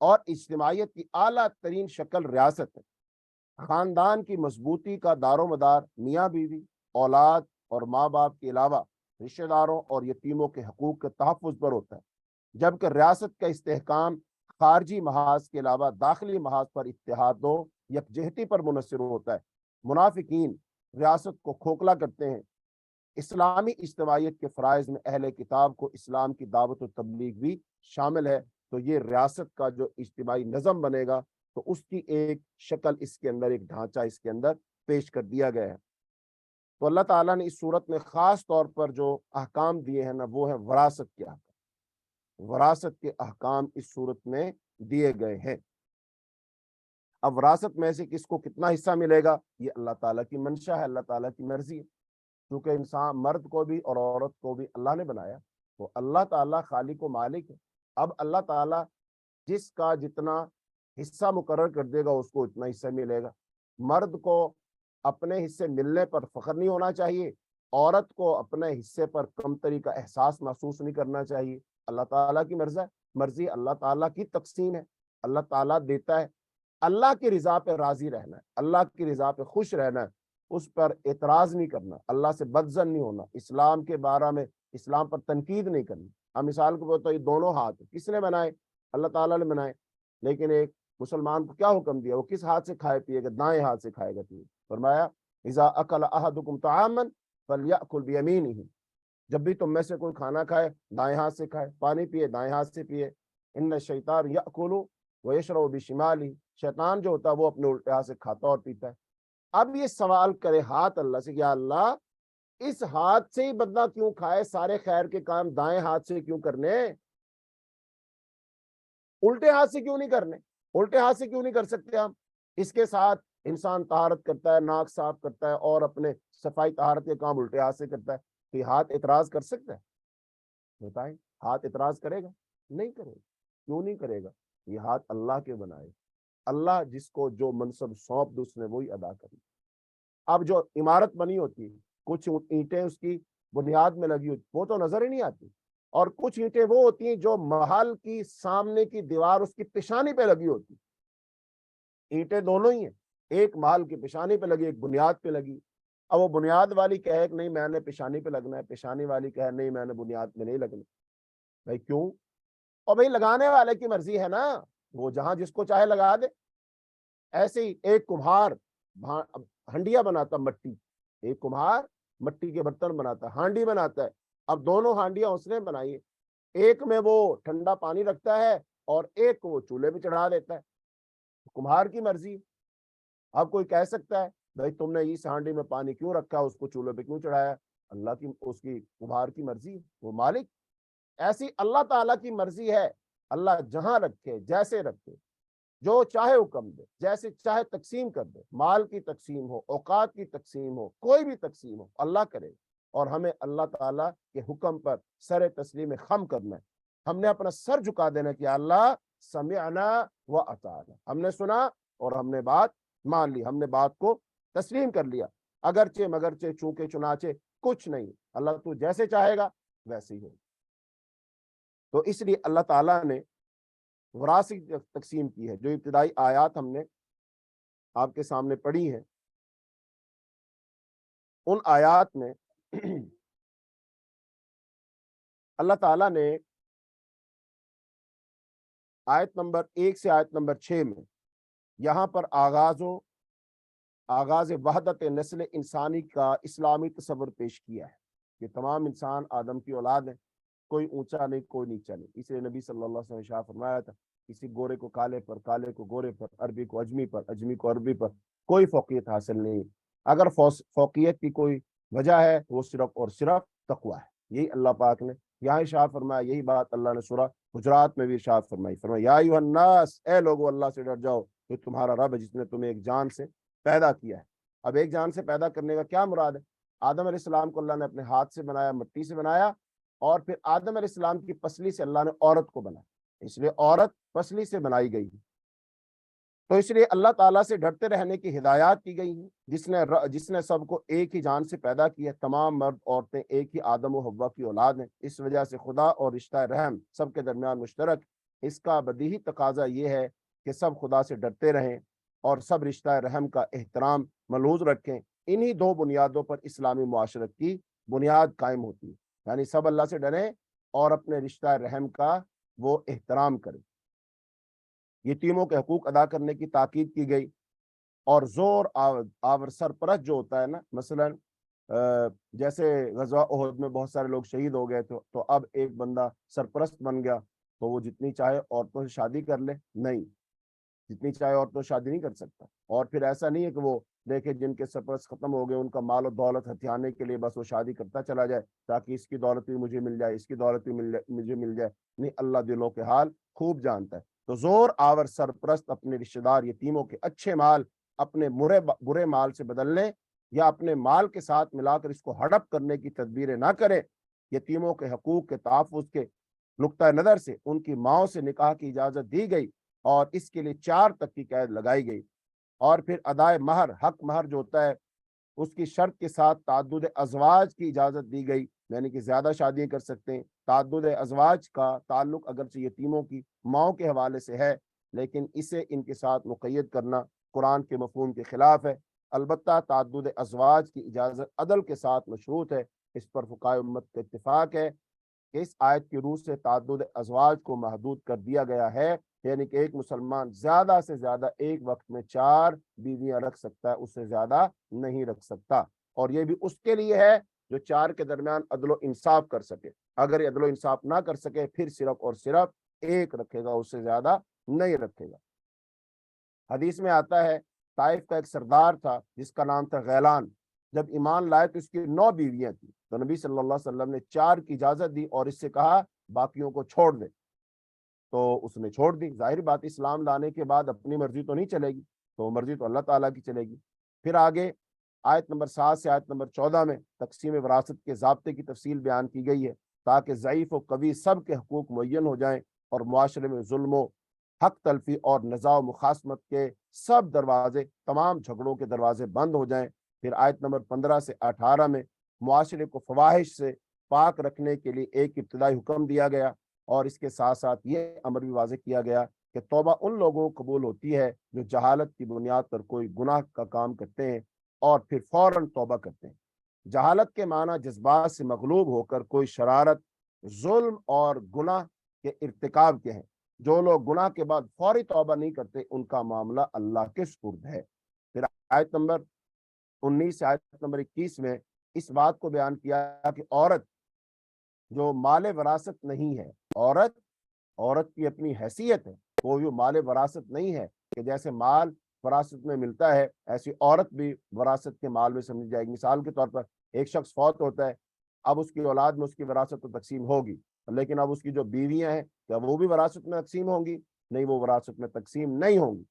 اور اجتماعیت کی اعلیٰ ترین شکل ریاست ہے۔ خاندان کی مضبوطی کا دار و مدار میاں بیوی، اولاد اور ماں باپ کے علاوہ رشتہ داروں اور یتیموں کے حقوق کے تحفظ پر ہوتا ہے، جبکہ ریاست کا استحکام خارجی محاذ کے علاوہ داخلی محاذ پر اتحاد و یکجہتی پر منحصر ہوتا ہے۔ منافقین ریاست کو کھوکھلا کرتے ہیں۔ اسلامی اجتماعیت کے فرائض میں اہل کتاب کو اسلام کی دعوت و تبلیغ بھی شامل ہے۔ تو یہ ریاست کا جو اجتماعی نظم بنے گا تو اس کی ایک شکل اس کے اندر، ایک ڈھانچہ اس کے اندر پیش کر دیا گیا ہے۔ تو اللہ تعالیٰ نے اس صورت میں خاص طور پر جو احکام دیے ہیں نا، وہ ہے وراثت کے احکام۔ وراثت کے احکام اس صورت میں دیے گئے ہیں۔ اب وراثت میں سے کس کو کتنا حصہ ملے گا، یہ اللہ تعالیٰ کی منشا ہے، اللہ تعالیٰ کی مرضی ہے۔ کیونکہ انسان مرد کو بھی اور عورت کو بھی اللہ نے بنایا، تو اللہ تعالیٰ خالق و مالک ہے۔ اب اللہ تعالیٰ جس کا جتنا حصہ مقرر کر دے گا اس کو اتنا حصہ ملے گا۔ مرد کو اپنے حصے ملنے پر فخر نہیں ہونا چاہیے، عورت کو اپنے حصے پر کمتری کا احساس محسوس نہیں کرنا چاہیے۔ اللہ تعالیٰ کی مرضی اللہ تعالیٰ کی تقسیم ہے، اللہ تعالیٰ دیتا ہے۔ اللہ کی رضا پہ راضی رہنا ہے، اللہ کی رضا پہ خوش رہنا ہے، اس پر اعتراض نہیں کرنا، اللہ سے بدظن نہیں ہونا، اسلام کے بارے میں اسلام پر تنقید نہیں کرنی۔ ہم مثال کو بولتے ہیں دونوں ہاتھ کس نے بنائے؟ اللہ تعالیٰ نے بنائے، لیکن ایک مسلمان کو کیا حکم دیا؟ وہ کس ہاتھ سے کھائے پیے گا؟ دائیں ہاتھ سے کھائے گا پیے۔ فرمایا اذا اکل احدکم طعاما فلیأکل بیمینہ، جب بھی تم میں سے کوئی کھانا کھائے دائیں ہاتھ سے کھائے، پانی پیے دائیں ہاتھ سے پیے۔ ان الشیطان یأکل ویشرب بشمالہ، شیطان جو ہوتا ہے وہ اپنے الٹے ہاتھ سے کھاتا اور پیتا ہے۔ اب یہ سوال کرے ہاتھ اللہ سے، یا اللہ اس ہاتھ سے ہی بندہ کیوں کھائے، سارے خیر کے کام دائیں ہاتھ سے کیوں کرنے، الٹے ہاتھ سے کیوں نہیں کرنے؟ الٹے ہاتھ سے کیوں نہیں کر سکتے ہم؟ اس کے ساتھ انسان طہارت کرتا ہے، ناک صاف کرتا ہے اور اپنے صفائی طہارت کے کام الٹے ہاتھ سے کرتا ہے، تو یہ ہاتھ اعتراض کر سکتا ہے؟ بتائیں، ہاتھ اعتراض کرے گا؟ نہیں کرے گا۔ کیوں نہیں کرے گا؟ یہ ہاتھ اللہ کے بنائے، اللہ جس کو جو منصب سونپ دے اس نے وہی ادا کرنا۔ اب جو عمارت بنی ہوتی ہے، کچھ اینٹیں اس کی بنیاد میں لگی ہوتی وہ تو نظر ہی نہیں آتی، اور کچھ اینٹیں وہ ہوتی ہیں جو محل کی سامنے کی دیوار اس کی پیشانی پہ لگی ہوتی۔ اینٹیں دونوں ہی ہیں، ایک محل کی پیشانی پہ لگی، ایک بنیاد پہ لگی۔ اب وہ بنیاد والی کہے کہ نہیں میں نے پیشانی پہ لگنا ہے، پیشانی والی کہے نہیں میں نے بنیاد پہ نہیں لگنا۔ بھائی کیوں؟ اور بھائی لگانے والے کی مرضی ہے نا، وہ جہاں جس کو چاہے لگا دے۔ ایسے ہی ایک کمہار ہنڈیا بناتا مٹی، ایک کمہار مٹی کے برتن بناتا، ہانڈی بناتا ہے۔ اب دونوں ہانڈیاں اس نے بنائی، ایک میں وہ ٹھنڈا پانی رکھتا ہے اور ایک کو وہ چولہے پہ چڑھا دیتا ہے۔ کمہار کی مرضی۔ اب کوئی کہہ سکتا ہے بھائی تم نے اس ہانڈی میں پانی کیوں رکھا، اس کو چولہے پہ کیوں چڑھایا؟ اللہ کی، اس کی کمہار کی مرضی، وہ مالک۔ ایسی اللہ تعالیٰ کی مرضی ہے، اللہ جہاں رکھے جیسے رکھے، جو چاہے حکم دے، جیسے چاہے تقسیم کر دے، مال کی تقسیم ہو، اوقات کی تقسیم ہو، کوئی بھی تقسیم ہو اللہ کرے، اور ہمیں اللہ تعالیٰ کے حکم پر سر تسلیم خم کرنا ہے۔ ہم نے اپنا سر جھکا دینا کہ اللہ سمعنا و اطعنا، ہم نے سنا اور ہم نے بات مان لی، ہم نے بات کو تسلیم کر لیا، اگرچہ مگرچہ چونکہ چنانچہ کچھ نہیں، اللہ تو جیسے چاہے گا ویسے ہی ہو۔ تو اس لیے اللہ تعالیٰ نے وراثت تقسیم کی ہے۔ جو ابتدائی آیات ہم نے آپ کے سامنے پڑھی ہیں، ان آیات میں اللہ تعالیٰ نے آیت نمبر 1 سے آیت نمبر 6 میں یہاں پر آغاز وحدت نسل انسانی کا اسلامی تصور پیش کیا ہے کہ تمام انسان آدم کی اولاد ہیں، کوئی اونچا نہیں کوئی نیچا نہیں۔ اس لیے نبی صلی اللہ علیہ وسلم نے شاہ فرمایا تھا کسی گورے کو کالے پر، کالے کو گورے پر، عربی کو اجمی پر، اجمی کو عربی پر کوئی فوقیت حاصل نہیں۔ اگر فوقیت کی کوئی وجہ ہے وہ صرف اور صرف تقوی ہے۔ یہی اللہ پاک نے یہاں ارشاد فرمایا، یہی بات اللہ نے سورہ حجرات میں بھی ارشاد فرمائی، فرمایا یا ایھا الناس، اے لوگو اللہ سے ڈر جاؤ، کہ تمہارا رب ہے جس نے تمہیں ایک جان سے پیدا کیا ہے۔ اب ایک جان سے پیدا کرنے کا کیا مراد ہے؟ آدم علیہ السلام کو اللہ نے اپنے ہاتھ سے بنایا، مٹی سے بنایا، اور پھر آدم علیہ السلام کی پسلی سے اللہ نے عورت کو بنایا، اس لیے عورت پسلی سے بنائی گئی۔ تو اس لیے اللہ تعالیٰ سے ڈرتے رہنے کی ہدایات کی گئی ہیں، جس نے سب کو ایک ہی جان سے پیدا کیا ہے۔ تمام مرد عورتیں ایک ہی آدم و حوا کی اولاد ہیں، اس وجہ سے خدا اور رشتہ رحم سب کے درمیان مشترک۔ اس کا بدیہی تقاضا یہ ہے کہ سب خدا سے ڈرتے رہیں اور سب رشتہ رحم کا احترام ملحوظ رکھیں۔ انہی دو بنیادوں پر اسلامی معاشرت کی بنیاد قائم ہوتی ہے، یعنی سب اللہ سے ڈریں اور اپنے رشتہ رحم کا وہ احترام کریں۔ یتیموں کے حقوق ادا کرنے کی تاکید کی گئی، اور زور آور سرپرست جو ہوتا ہے نا، مثلا جیسے غزوہ احد میں بہت سارے لوگ شہید ہو گئے تو اب ایک بندہ سرپرست بن گیا تو وہ جتنی چاہے عورتوں سے شادی کر لے، نہیں، جتنی چاہے عورتوں سے شادی نہیں کر سکتا۔ اور پھر ایسا نہیں ہے کہ وہ دیکھے جن کے سرپرست ختم ہو گئے ان کا مال و دولت ہتھیانے کے لیے بس وہ شادی کرتا چلا جائے تاکہ اس کی دولت بھی مجھے مل جائے، اس کی دولت بھی مجھے مل جائے۔ نہیں، اللہ دلوں کے حال خوب جانتا ہے۔ تو زور آور سرپرست اپنے رشتہ دار یتیموں کے اچھے مال اپنے برے مال سے بدل لیں یا اپنے مال کے ساتھ ملا کر اس کو ہڑپ کرنے کی تدبیریں نہ کریں۔ یتیموں کے حقوق کے تحفظ کے نقطہ نظر سے ان کی ماؤں سے نکاح کی اجازت دی گئی اور اس کے لیے 4 تک کی قید لگائی گئی۔ اور پھر ادائے مہر، حق مہر جو ہوتا ہے اس کی شرط کے ساتھ تعدد ازواج کی اجازت دی گئی، یعنی کہ زیادہ شادیاں کر سکتے ہیں۔ تعدد ازواج کا تعلق اگرچہ یتیموں کی ماؤں کے حوالے سے ہے لیکن اسے ان کے ساتھ مقید کرنا قرآن کے مفہوم کے خلاف ہے۔ البتہ تعدد ازواج کی اجازت عدل کے ساتھ مشروط ہے۔ اس پر فقہائے امت کا اتفاق ہے کہ اس آیت کی روح سے تعدد ازواج کو محدود کر دیا گیا ہے، یعنی کہ ایک مسلمان زیادہ سے زیادہ ایک وقت میں 4 بیویاں رکھ سکتا ہے، اس سے زیادہ نہیں رکھ سکتا۔ اور یہ بھی اس کے لیے ہے جو 4 کے درمیان عدل و انصاف کر سکے۔ اگر یہ عدل و انصاف نہ کر سکے پھر صرف اور صرف ایک رکھے گا، اس سے زیادہ نہیں رکھے گا۔ حدیث میں آتا ہے طائف کا ایک سردار تھا جس کا نام تھا غیلان، جب ایمان لائے تو اس کی 9 بیویاں تھیں، تو نبی صلی اللہ علیہ وسلم نے 4 کی اجازت دی اور اس سے کہا باقیوں کو چھوڑ دے، تو اس نے چھوڑ دی۔ ظاہر بات اسلام لانے کے بعد اپنی مرضی تو نہیں چلے گی، تو مرضی تو اللہ تعالیٰ کی چلے گی۔ پھر آگے آیت نمبر 7 سے آیت نمبر 14 میں تقسیم وراثت کے ضابطے کی تفصیل بیان کی گئی ہے تاکہ ضعیف و قوی سب کے حقوق معین ہو جائیں اور معاشرے میں ظلم و حق تلفی اور نزاع و مخاصمت کے سب دروازے، تمام جھگڑوں کے دروازے بند ہو جائیں۔ پھر آیت نمبر 15 سے 18 میں معاشرے کو فواحش سے پاک رکھنے کے لیے ایک ابتدائی حکم دیا گیا اور اس کے ساتھ ساتھ یہ امر بھی واضح کیا گیا کہ توبہ ان لوگوں کو قبول ہوتی ہے جو جہالت کی بنیاد پر کوئی گناہ کا کام کرتے ہیں اور پھر فوراً توبہ کرتے ہیں۔ جہالت کے معنی جذبات سے مغلوب ہو کر کوئی شرارت، ظلم اور گناہ کے ارتکاب کے ہیں۔ جو لوگ گناہ کے بعد فوری توبہ نہیں کرتے ان کا معاملہ اللہ کے سپرد ہے۔ پھر آیت نمبر 19 سے آیت نمبر 21 میں اس بات کو بیان کیا کہ عورت جو مال وراثت نہیں ہے، عورت کی اپنی حیثیت ہے، کوئی مال وراثت نہیں ہے کہ جیسے مال وراثت میں ملتا ہے ایسی عورت بھی وراثت کے مال میں سمجھی جائے گی۔ مثال کے طور پر ایک شخص فوت ہوتا ہے، اب اس کی اولاد میں اس کی وراثت تو تقسیم ہوگی، لیکن اب اس کی جو بیویاں ہیں کیا وہ بھی وراثت میں تقسیم ہوں گی؟ نہیں، وہ وراثت میں تقسیم نہیں ہوں گی۔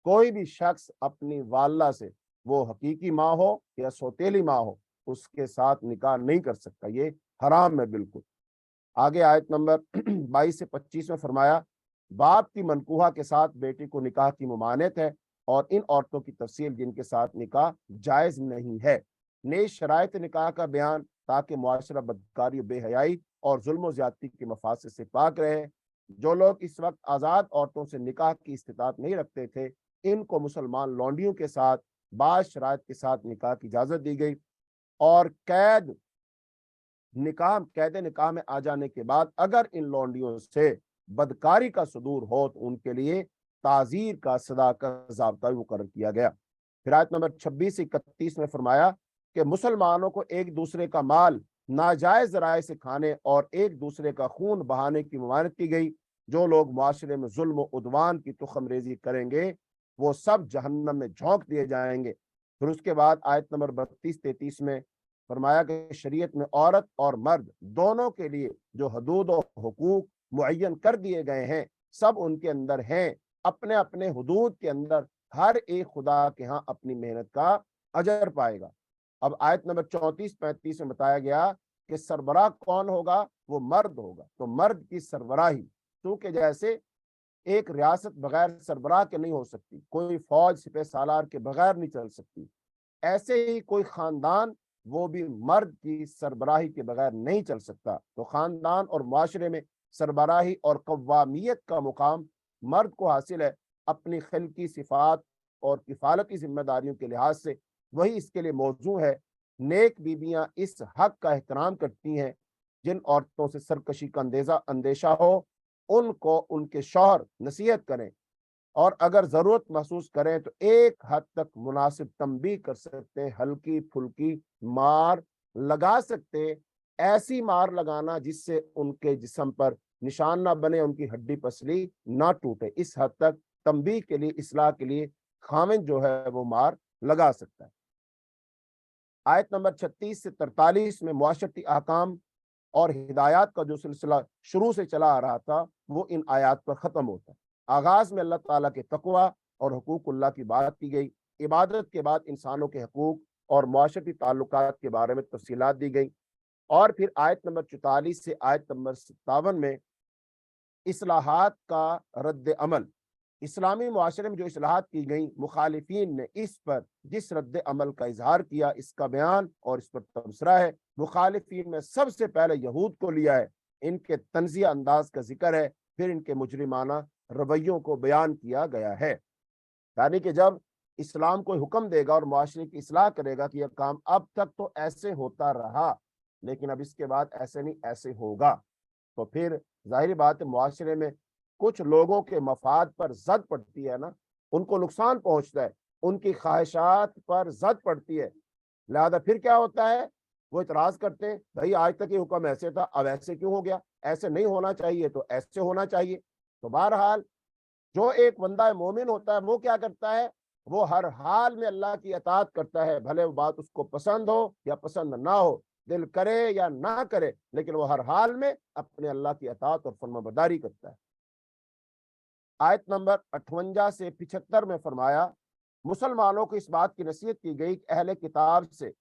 کوئی بھی شخص اپنی والدہ سے، وہ حقیقی ماں ہو یا سوتیلی ماں ہو، اس کے ساتھ نکاح نہیں کر سکتا، یہ حرام ہے بالکل۔ آگے آیت نمبر 22 سے 25 میں فرمایا باپ کی منکوحہ کے ساتھ بیٹی کو نکاح کی ممانعت ہے اور ان عورتوں کی تفصیل جن کے ساتھ نکاح جائز نہیں ہے۔ نیز شرائط نکاح کا بیان تاکہ معاشرہ بدکاری و بے حیائی اور ظلم و زیادتی کے مفاسد سے پاک رہے۔ جو لوگ اس وقت آزاد عورتوں سے نکاح کی استطاعت نہیں رکھتے تھے ان کو مسلمان لونڈیوں کے ساتھ بعض شرائط کے ساتھ نکاح کی اجازت دی گئی، اور قید نکاح میں آ جانے کے بعد اگر ان لونڈیوں سے بدکاری کا صدور ہو تو ان کے لیے تعزیر کا سزا کا ضابطہ مقرر کیا گیا۔ پھر آیت نمبر 26 سے 31 میں فرمایا کہ مسلمانوں کو ایک دوسرے کا مال ناجائز ذرائع سے کھانے اور ایک دوسرے کا خون بہانے کی ممانعت کی گئی۔ جو لوگ معاشرے میں ظلم و عدوان کی تخم ریزی کریں گے وہ سب جہنم میں جھونک دیے جائیں گے۔ پھر اس کے بعد آیت نمبر 32-33 میں فرمایا کہ شریعت میں عورت اور مرد دونوں کے لیے جو حدود و حقوق معین کر دیے گئے ہیں سب ان کے اندر ہیں، اپنے اپنے حدود کے اندر ہر ایک خدا کے ہاں اپنی محنت کا اجر پائے گا۔ اب آیت نمبر 34-35 میں بتایا گیا کہ سربراہ کون ہوگا؟ وہ مرد ہوگا۔ تو مرد کی سربراہی، کیونکہ جیسے ایک ریاست بغیر سربراہ کے نہیں ہو سکتی، کوئی فوج سپہ سالار کے بغیر نہیں چل سکتی، ایسے ہی کوئی خاندان وہ بھی مرد کی سربراہی کے بغیر نہیں چل سکتا۔ تو خاندان اور معاشرے میں سربراہی اور قوامیت کا مقام مرد کو حاصل ہے اپنی خلقی صفات اور کفالتی ذمہ داریوں کے لحاظ سے، وہی اس کے لیے موضوع ہے۔ نیک بیویاں اس حق کا احترام کرتی ہیں جن عورتوں سے سرکشی کا اندیشہ ہو ان کو ان کے شوہر نصیحت کریں، اور اگر ضرورت محسوس کریں تو ایک حد تک مناسب تنبیہ کر سکتے ہیں، ہلکی پھلکی مار لگا سکتے ہیں۔ ایسی مار لگانا جس سے ان کے جسم پر نشان نہ بنے، ان کی ہڈی پسلی نہ ٹوٹے، اس حد تک تنبیہ کے لیے، اصلاح کے لیے خاوند جو ہے وہ مار لگا سکتا ہے۔ آیت نمبر 36 سے 43 میں معاشرتی احکام اور ہدایات کا جو سلسلہ شروع سے چلا آ رہا تھا وہ ان آیات پر ختم ہوتا ہے۔ آغاز میں اللہ تعالیٰ کے تقوی اور حقوق اللہ کی بات کی گئی، عبادت کے بعد انسانوں کے حقوق اور معاشرتی تعلقات کے بارے میں تفصیلات دی گئی، اور پھر آیت نمبر 44 سے آیت نمبر 57 میں اصلاحات کا رد عمل، اسلامی معاشرے میں جو اصلاحات کی گئیں مخالفین نے اس پر جس رد عمل کا اظہار کیا اس کا بیان اور اس پر تبصرہ ہے۔ مخالفین میں سب سے پہلے یہود کو لیا ہے، ان کے طنزیہ انداز کا ذکر ہے، پھر ان کے مجرمانہ رویوں کو بیان کیا گیا ہے۔ یعنی کہ جب اسلام کوئی حکم دے گا اور معاشرے کی اصلاح کرے گا کہ یہ کام اب تک تو ایسے ہوتا رہا لیکن اب اس کے بعد ایسے نہیں، ایسے ہوگا، تو پھر ظاہری بات ہے معاشرے میں کچھ لوگوں کے مفاد پر زد پڑتی ہے نا، ان کو نقصان پہنچتا ہے، ان کی خواہشات پر زد پڑتی ہے، لہذا پھر کیا ہوتا ہے، وہ اعتراض کرتے ہیں بھائی آج تک یہ حکم ایسے تھا اب ایسے کیوں ہو گیا، ایسے نہیں ہونا چاہیے تو ایسے ہونا چاہیے۔ تو بہرحال جو ایک بندہ مومن ہوتا ہے وہ کیا کرتا ہے، وہ ہر حال میں اللہ کی اطاعت کرتا ہے، بھلے وہ بات اس کو پسند ہو یا پسند نہ ہو، دل کرے یا نہ کرے، لیکن وہ ہر حال میں اپنے اللہ کی اطاعت اور فرمانبرداری کرتا ہے۔ آیت نمبر 58 سے 75 میں فرمایا مسلمانوں کو اس بات کی نصیحت کی گئی کہ اہل کتاب سے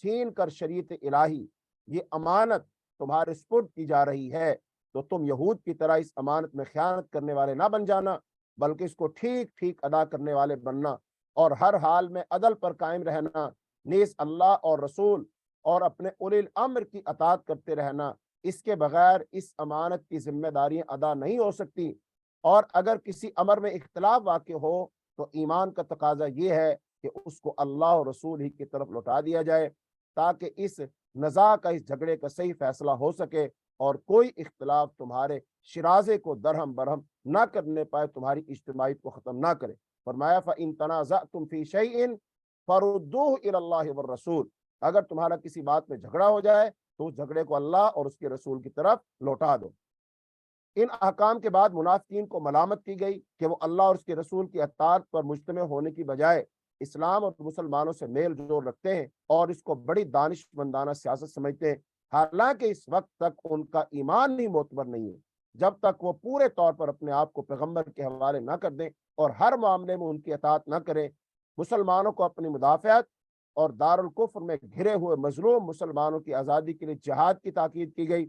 چھین کر شریعت الہی یہ امانت تمہارے سپرد کی جا رہی ہے تو تم یہود کی طرح اس امانت میں خیانت کرنے والے نہ بن جانا، بلکہ اس کو ٹھیک ٹھیک ادا کرنے والے بننا اور ہر حال میں عدل پر قائم رہنا، نیز اللہ اور رسول اور اپنے اولی الامر کی اطاعت کرتے رہنا، اس کے بغیر اس امانت کی ذمہ داریاں ادا نہیں ہو سکتی۔ اور اگر کسی امر میں اختلاف واقع ہو تو ایمان کا تقاضا یہ ہے کہ اس کو اللہ اور رسول ہی کی طرف لوٹا دیا جائے تاکہ اس نزاع کا، اس جھگڑے کا صحیح فیصلہ ہو سکے اور کوئی اختلاف تمہارے شرازے کو درہم برہم نہ کرنے پائے، تمہاری اجتماعیت کو ختم نہ کرے۔ فرمایا فَإِن تَنَازَعْتُمْ فِي شَيْءٍ فَرُدُّوهُ إِلَى اللَّهِ وَالرَّسُولِ، اگر تمہارا کسی بات میں جھگڑا ہو جائے تو اس جھگڑے کو اللہ اور اس کے رسول کی طرف لوٹا دو۔ ان احکام کے بعد منافقین کو ملامت کی گئی کہ وہ اللہ اور اس کے رسول کی اطاعت پر مجتمع ہونے کی بجائے اسلام اور مسلمانوں سے میل جول رکھتے ہیں اور اس کو بڑی دانش مندانہ سیاست سمجھتے ہیں، حالانکہ اس وقت تک ان کا ایمان ہی معتبر نہیں ہے جب تک وہ پورے طور پر اپنے آپ کو پیغمبر کے حوالے نہ کر دیں اور ہر معاملے میں ان کی اطاعت نہ کریں۔ مسلمانوں کو اپنی مدافعت اور دارالکفر میں گھرے ہوئے مظلوم مسلمانوں کی آزادی کے لیے جہاد کی تاکید کی گئی۔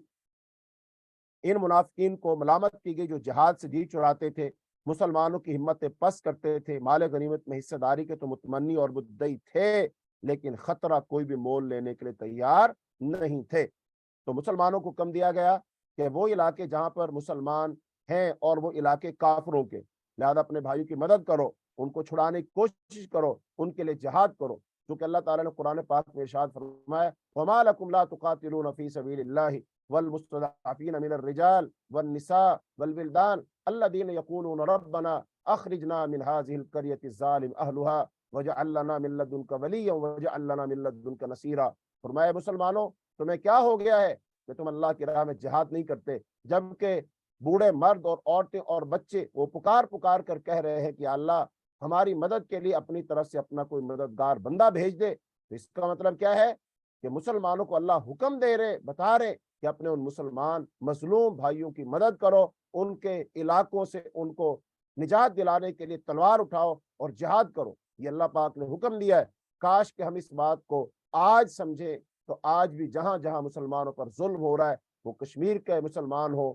ان منافقین کو ملامت کی گئی جو جہاد سے جی چڑھاتے تھے، مسلمانوں کی ہمتیں پست کرتے تھے، مال غنیمت میں حصہ داری کے تو متمنی اور مدعی تھے لیکن خطرہ کوئی بھی مول لینے کے لیے تیار نہیں تھے۔ تو مسلمانوں کو کم دیا گیا کہ وہ علاقے جہاں پر مسلمان ہیں اور وہ علاقے کافروں کے، لہذا اپنے بھائیوں کی مدد کرو، ان کو چھڑانے کی کوشش کرو، ان کے لیے جہاد کرو، کیونکہ اللہ تعالیٰ نے قرآن پاک میں ارشاد فرمایا وَمَا لَكُمْ لَا تُقَاتِلُونَ فِي سَبِيلِ اللَّهِ والمستضعفين من الرجال والنساء والولدان الذين يقولون ربنا اخرجنا من هذه القرية الظالم اهلها واجعل لنا من لدنك وليا واجعل لنا من لدنك نصيرا۔ فرمایا مسلمانوں تمہیں کیا ہو گیا ہے کہ تم اللہ کی راہ میں جہاد نہیں کرتے، جبکہ بوڑھے مرد اور عورتیں اور بچے وہ پکار کر کہہ رہے ہیں کہ اللہ ہماری مدد کے لیے اپنی طرف سے اپنا کوئی مددگار بندہ بھیج دے۔ تو اس کا مطلب کیا ہے کہ مسلمانوں کو اللہ حکم دے رہے، بتا رہے کہ اپنے ان مسلمان مظلوم بھائیوں کی مدد کرو، ان کے علاقوں سے ان کو نجات دلانے کے لیے تلوار اٹھاؤ اور جہاد کرو، یہ اللہ پاک نے حکم دیا ہے۔ کاش کہ ہم اس بات کو آج سمجھیں تو آج بھی جہاں جہاں مسلمانوں پر ظلم ہو رہا ہے، وہ کشمیر کے مسلمان ہو،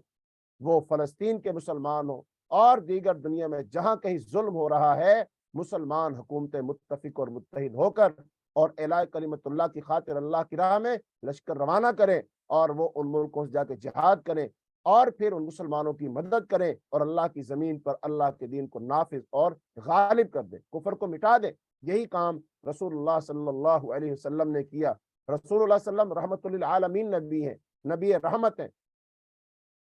وہ فلسطین کے مسلمان ہو، اور دیگر دنیا میں جہاں کہیں ظلم ہو رہا ہے، مسلمان حکومتیں متفق اور متحد ہو کر اور اعلاء کلمت اللہ کی خاطر اللہ کی راہ میں لشکر روانہ کریں اور وہ ان ملکوں سے جا کے جہاد کریں اور پھر ان مسلمانوں کی مدد کریں اور اللہ کی زمین پر اللہ کے دین کو نافذ اور غالب کر دیں، کفر کو مٹا دیں۔ یہی کام رسول اللہ صلی اللہ علیہ وسلم نے کیا۔ رسول اللہ صلی اللہ علیہ وسلم رحمت للعالمین نبی ہیں، نبی رحمت ہیں،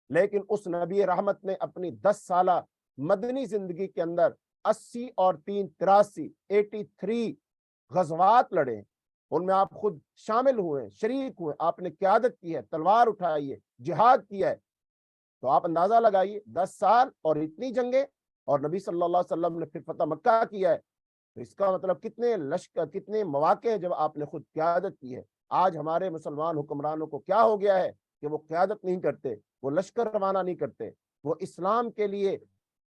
لیکن اس نبی رحمت نے اپنی 10 سالہ مدنی زندگی کے اندر 80 اور 3 83 83 غزوات لڑے ہیں۔ ان میں آپ خود شامل ہوئے، شریک ہوئے، آپ نے قیادت کی ہے، تلوار اٹھائی ہے، جہاد کیا ہے۔ تو آپ اندازہ لگائیے 10 سال اور اتنی جنگیں، اور نبی صلی اللہ علیہ وسلم نے پھر فتح مکہ کیا ہے۔ تو اس کا مطلب کتنے لشکر، کتنے مواقع ہیں جب آپ نے خود قیادت کی ہے۔ آج ہمارے مسلمان حکمرانوں کو کیا ہو گیا ہے کہ وہ قیادت نہیں کرتے، وہ لشکر روانہ نہیں کرتے، وہ اسلام کے لیے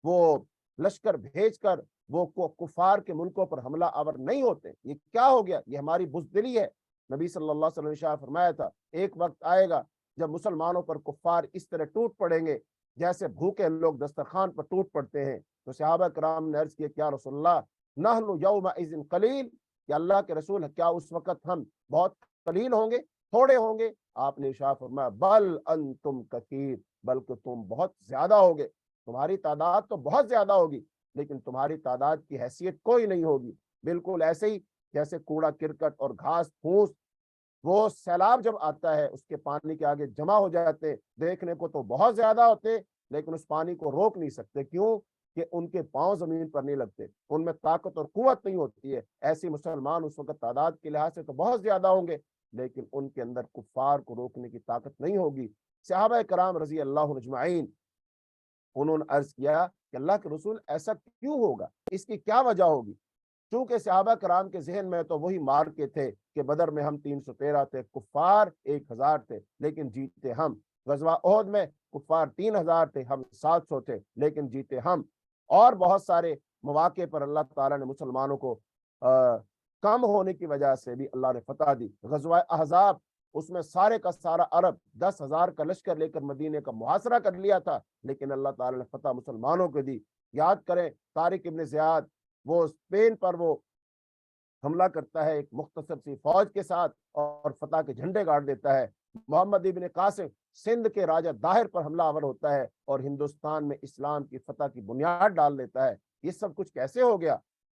وہ لشکر بھیج کر وہ کفار کے ملکوں پر حملہ آور نہیں ہوتے۔ یہ کیا ہو گیا؟ یہ ہماری بزدلی ہے۔ نبی صلی اللہ علیہ وسلم نے شاہ فرمایا تھا ایک وقت آئے گا جب مسلمانوں پر کفار اس طرح ٹوٹ پڑیں گے جیسے بھوکے لوگ دسترخوان پر ٹوٹ پڑتے ہیں۔ تو صحابہ کرام نے عرض کیا کیا رسول اللہ نحن یومئذ قلیل، کہ اللہ کے رسول کیا اس وقت ہم بہت قلیل ہوں گے، تھوڑے ہوں گے؟ آپ نے ارشاد فرمایا بل انتم کثیر، بلکہ تم بہت زیادہ ہوگے، تمہاری تعداد تو بہت زیادہ ہوگی لیکن تمہاری تعداد کی حیثیت کوئی نہیں ہوگی۔ بالکل ایسے ہی جیسے کوڑا کرکٹ اور گھاس پھوس وہ سیلاب جب آتا ہے اس کے پانی کے آگے جمع ہو جاتے، دیکھنے کو تو بہت زیادہ ہوتے لیکن اس پانی کو روک نہیں سکتے۔ کیوں؟ کہ ان کے پاؤں زمین پر نہیں لگتے، ان میں طاقت اور قوت نہیں ہوتی ہے۔ ایسی مسلمان اس وقت تعداد کے لحاظ سے تو بہت زیادہ ہوں گے لیکن ان کے اندر کفار کو روکنے کی طاقت نہیں ہوگی۔ صحابہ کرام رضی اللہ اجمعین انہوں نے عرض کیا کہ اللہ کے رسول ایسا کیوں ہوگا، اس کی کیا وجہ ہوگی؟ چونکہ صحابہ کرام کے ذہن میں تو وہی مار کے تھے کہ بدر میں ہم 313 تھے، کفار 1000 تھے لیکن جیتے ہم۔ غزوہ احد میں کفار 3000 تھے، ہم 700 تھے لیکن جیتے ہم۔ اور بہت سارے مواقع پر اللہ تعالیٰ نے مسلمانوں کو کم ہونے کی وجہ سے بھی اللہ نے فتح دی۔ غزوہ احزاب اس میں سارے کا سارا عرب 10,000 کا لشکر لے کر مدینے کا محاصرہ کر لیا تھا لیکن اللہ تعالیٰ نے فتح مسلمانوں کو دی۔ یاد کریں طارق ابن زیاد وہ اسپین پر وہ حملہ کرتا ہے ایک مختصر سی فوج کے ساتھ اور فتح کے جھنڈے گاڑ دیتا ہے۔ محمد ابن قاسم سندھ کے راجہ داہر پر حملہ آور ہوتا ہے اور ہندوستان میں اسلام کی فتح کی بنیاد ڈال دیتا ہے۔ یہ سب کچھ کیسے ہو گیا؟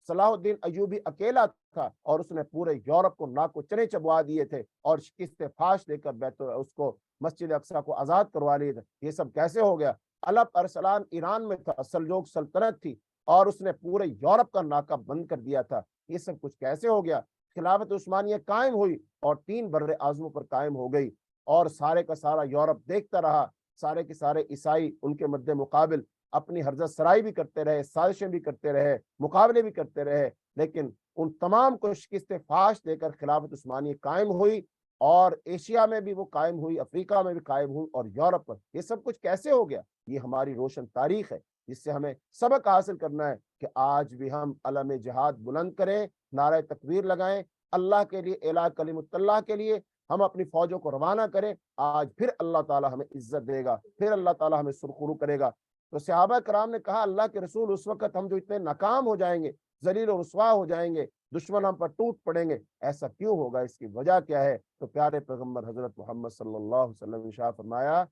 صلاح الدین ایوبی اکیلا تھا اور اس نے پورے یورپ کو ناک و چنے چبوا دیے تھے اور شکست فاش دے کر اس کو مسجد اقصی کو آزاد کروا لیے تھے۔ یہ سب کیسے ہو گیا؟ الپ ارسلان ایران میں تھا، سلجوق سلطنت تھی اور اس نے پورے یورپ کا ناکہ بند کر دیا تھا۔ یہ سب کچھ کیسے ہو گیا؟ خلافت عثمانیہ قائم ہوئی اور 3 بر اعظموں پر قائم ہو گئی اور سارے کا سارا یورپ دیکھتا رہا، سارے کے سارے عیسائی ان کے مد مقابل اپنی حرزت سرائی بھی کرتے رہے، سازشیں بھی کرتے رہے، مقابلے بھی کرتے رہے، لیکن ان تمام کو شکست فاش دے کر خلافت عثمانیہ قائم ہوئی اور ایشیا میں بھی وہ قائم ہوئی، افریقہ میں بھی قائم ہوئی اور یورپ پر۔ یہ سب کچھ کیسے ہو گیا؟ یہ ہماری روشن تاریخ ہے جس سے ہمیں سبق حاصل کرنا ہے کہ آج بھی ہم علم جہاد بلند کریں، نعرہ تکبیر لگائیں، اللہ کے لیے، اعلاء کلمۃ اللہ کے لیے ہم اپنی فوجوں کو روانہ کریں۔ آج پھر اللہ تعالی ہمیں عزت دے گا، پھر اللہ تعالی ہمیں سرخرو کرے گا۔ تو صحابہ کرام نے کہا اللہ کے رسول اس وقت ہم جو اتنے ناکام ہو جائیں گے، ذلیل و رسوا ہو جائیں گے، دشمن ہم پر ٹوٹ پڑیں گے، ایسا کیوں ہوگا؟ اس کی وجہ کیا ہے؟ تو پیارے پیغمبر حضرت محمد صلی اللہ علیہ وسلم نے ارشاد فرمایا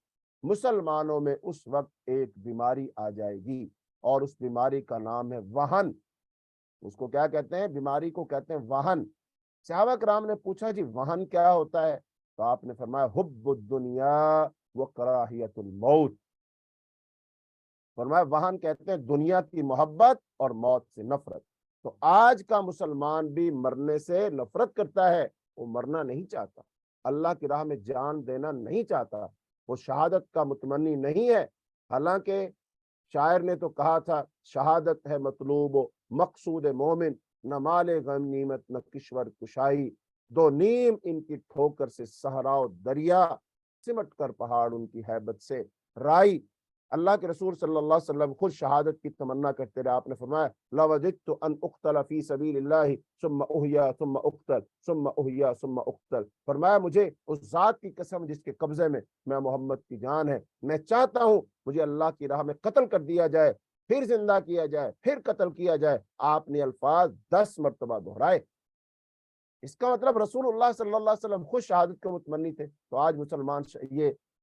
مسلمانوں میں اس وقت ایک بیماری آ جائے گی اور اس بیماری کا نام ہے وہن۔ اس کو کیا کہتے ہیں؟ بیماری کو کہتے ہیں وہن۔ صحابہ کرام نے پوچھا جی وہن کیا ہوتا ہے؟ تو آپ نے فرمایا حب الدنیا و کراہیت الموت۔ فرمایا وہن کہتے ہیں دنیا کی محبت اور موت سے نفرت۔ تو آج کا مسلمان بھی مرنے سے نفرت کرتا ہے، وہ مرنا نہیں چاہتا، اللہ کی راہ میں جان دینا نہیں چاہتا، وہ شہادت کا متمنی نہیں ہے۔ حالانکہ شاعر نے تو کہا تھا شہادت ہے مطلوب و مقصود مومن، نہ مال غنیمت نہ کشور کشائی، دو نیم ان کی ٹھوکر سے صحرا و دریا، سمٹ کر پہاڑ ان کی ہیبت سے رائی۔ اللہ کے رسول صلی اللہ علیہ وسلم خود شہادت کی تمنا کرتے رہے۔ آپ نے فرمایا لوددت ان اقتل فی سبیل اللہ ثم احیا ثم اقتل ثم احیا ثم اقتل۔ فرمایا مجھے اس ذات کی قسم جس کے قبضے میں محمد کی جان ہے، میں چاہتا ہوں مجھے اللہ کی راہ میں قتل کر دیا جائے، پھر زندہ کیا جائے، پھر قتل کیا جائے۔ آپ نے الفاظ 10 مرتبہ دہرائے۔ اس کا مطلب رسول اللہ صلی اللہ علیہ وسلم خود شہادت کے متمنی تھے۔ تو آج مسلمان یہ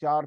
4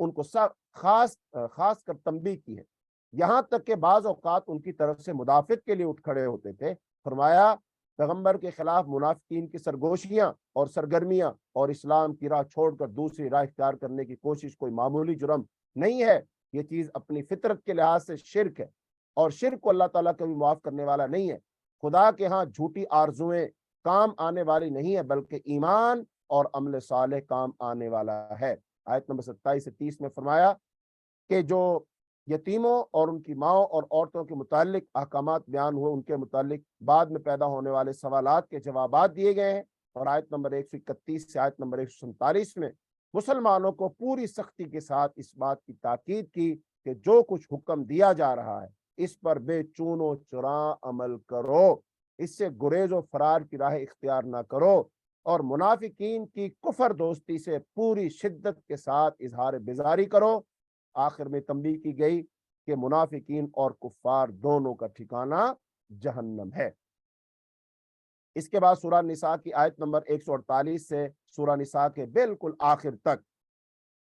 ان کو خاص کر تنبیہ کی ہے، یہاں تک کہ بعض اوقات ان کی طرف سے مدافعت کے لیے اٹھ کھڑے ہوتے تھے۔ فرمایا پیغمبر کے خلاف منافقین کی سرگوشیاں اور سرگرمیاں اور اسلام کی راہ چھوڑ کر دوسری راہ اختیار کرنے کی کوشش کوئی معمولی جرم نہیں ہے، یہ چیز اپنی فطرت کے لحاظ سے شرک ہے، اور شرک کو اللہ تعالیٰ کبھی معاف کرنے والا نہیں ہے۔ خدا کے ہاں جھوٹی آرزویں کام آنے والی نہیں ہے، بلکہ ایمان اور عمل صالح کام آنے والا ہے۔ آیت نمبر 27 سے 30 میں فرمایا کہ جو یتیموں اور ان کی ماؤں اور عورتوں کے متعلق احکامات بیان ہوئے، ان کے متعلق بعد میں پیدا ہونے والے سوالات کے جوابات دیے گئے ہیں، اور آیت نمبر 131 سے آیت نمبر 147 میں مسلمانوں کو پوری سختی کے ساتھ اس بات کی تاکید کی کہ جو کچھ حکم دیا جا رہا ہے اس پر بے چون و چراں عمل کرو، اس سے گریز و فرار کی راہ اختیار نہ کرو، اور منافقین کی کفر دوستی سے پوری شدت کے ساتھ اظہار بیزاری کرو۔ آخر میں تنبیہ کی گئی کہ منافقین اور کفار دونوں کا ٹھکانہ جہنم ہے۔ اس کے بعد سورہ نساء کی آیت نمبر 148 سے سورہ نساء کے بالکل آخر تک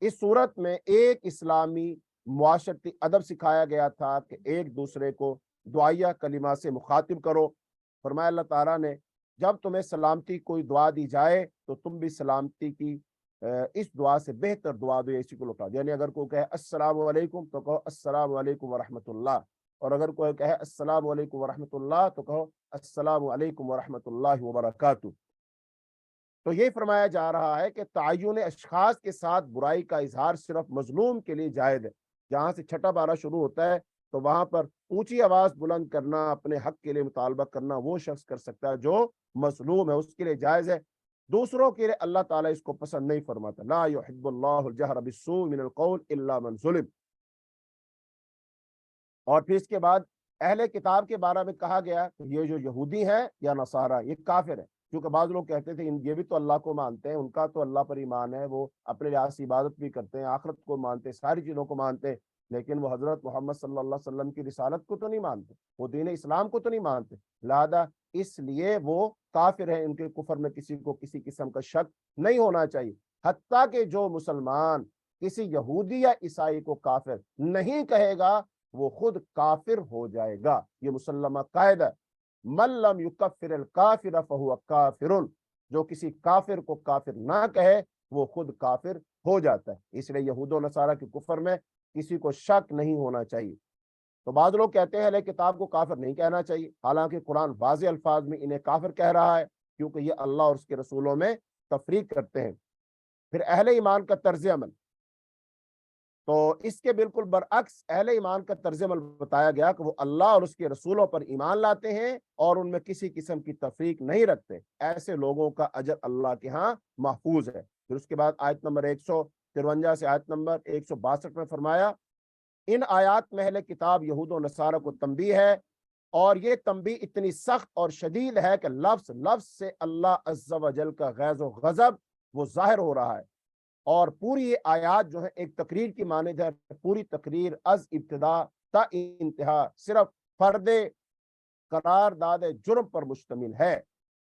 اس صورت میں ایک اسلامی معاشرتی ادب سکھایا گیا تھا کہ ایک دوسرے کو دعائیہ کلمات سے مخاطب کرو۔ فرمایا اللہ تعالیٰ نے جب تمہیں سلامتی کوئی دعا دی جائے تو تم بھی سلامتی کی اس دعا سے بہتر دعا دو، اسی کو لوٹا دو۔ یعنی اگر کوئی کہے السلام علیکم تو کہو السلام علیکم ورحمۃ اللہ، اور اگر کوئی کہے السلام علیکم ورحمۃ اللہ تو کہو السلام علیکم ورحمۃ اللہ وبرکاتہ۔ تو یہ فرمایا جا رہا ہے کہ تعین اشخاص کے ساتھ برائی کا اظہار صرف مظلوم کے لیے جائز ہے۔ جہاں سے چھٹا پارہ شروع ہوتا ہے تو وہاں پر اونچی آواز بلند کرنا، اپنے حق کے لیے مطالبہ کرنا وہ شخص کر سکتا ہے جو مظلوم ہے، اس کے لیے جائز ہے۔ دوسروں کے لیے اللہ تعالیٰ اس کو پسند نہیں فرماتا۔ لا يحب اللہ الجہر بالسوء من القول الا من ظلم۔ اور پھر اس کے بعد اہل کتاب کے بارے میں کہا گیا کہ یہ جو یہودی ہیں یا نصارہ یہ کافر ہیں، کیونکہ بعض لوگ کہتے تھے یہ بھی تو اللہ کو مانتے ہیں، ان کا تو اللہ پر ایمان ہے، وہ اپنے لحاظ سے عبادت بھی کرتے ہیں، آخرت کو مانتے ہیں، ساری چیزوں کو مانتے ہیں، لیکن وہ حضرت محمد صلی اللہ علیہ وسلم کی رسالت کو تو نہیں مانتے، وہ دین اسلام کو تو نہیں مانتے، لہذا اس لیے وہ کافر ہیں۔ ان کے کفر میں کسی کو کسی قسم کا شک نہیں ہونا چاہیے، حتیٰ کہ جو مسلمان کسی یہودی یا عیسائی کو کافر نہیں کہے گا وہ خود کافر ہو جائے گا۔ یہ مسلمہ قاعدہ، من لم یکفر الکافر فہو کافر، جو کسی کافر کو کافر نہ کہے وہ خود کافر ہو جاتا ہے۔ اس لیے یہود و نصارہ کے کفر میں کسی کو شک نہیں ہونا چاہیے۔ تو بعض لوگ کہتے ہیں اہل کتاب کو کافر نہیں کہنا چاہیے، حالانکہ قرآن واضح الفاظ میں انہیں کافر کہہ رہا ہے، کیونکہ یہ اللہ اور اس کے رسولوں میں تفریق کرتے ہیں۔ پھر اہل ایمان کا طرز عمل، تو اس کے بالکل برعکس اہل ایمان کا طرز عمل بتایا گیا کہ وہ اللہ اور اس کے رسولوں پر ایمان لاتے ہیں اور ان میں کسی قسم کی تفریق نہیں رکھتے، ایسے لوگوں کا اجر اللہ کے ہاں محفوظ ہے۔ پھر اس کے بعد آیت نمبر 153 سے آیت نمبر 162 میں فرمایا ان آیات میں اہل کتاب یہود و نصارہ کو تنبیہ ہے، اور یہ تنبیہ اتنی سخت اور شدید ہے کہ لفظ لفظ سے اللہ عز و جل کا غیظ و غضب وہ ظاہر ہو رہا ہے، اور پوری یہ آیات جو ہے ایک تقریر کی مانند ہے، پوری تقریر از ابتدا تا انتہا صرف فرد قرار داد جرم پر مشتمل ہے،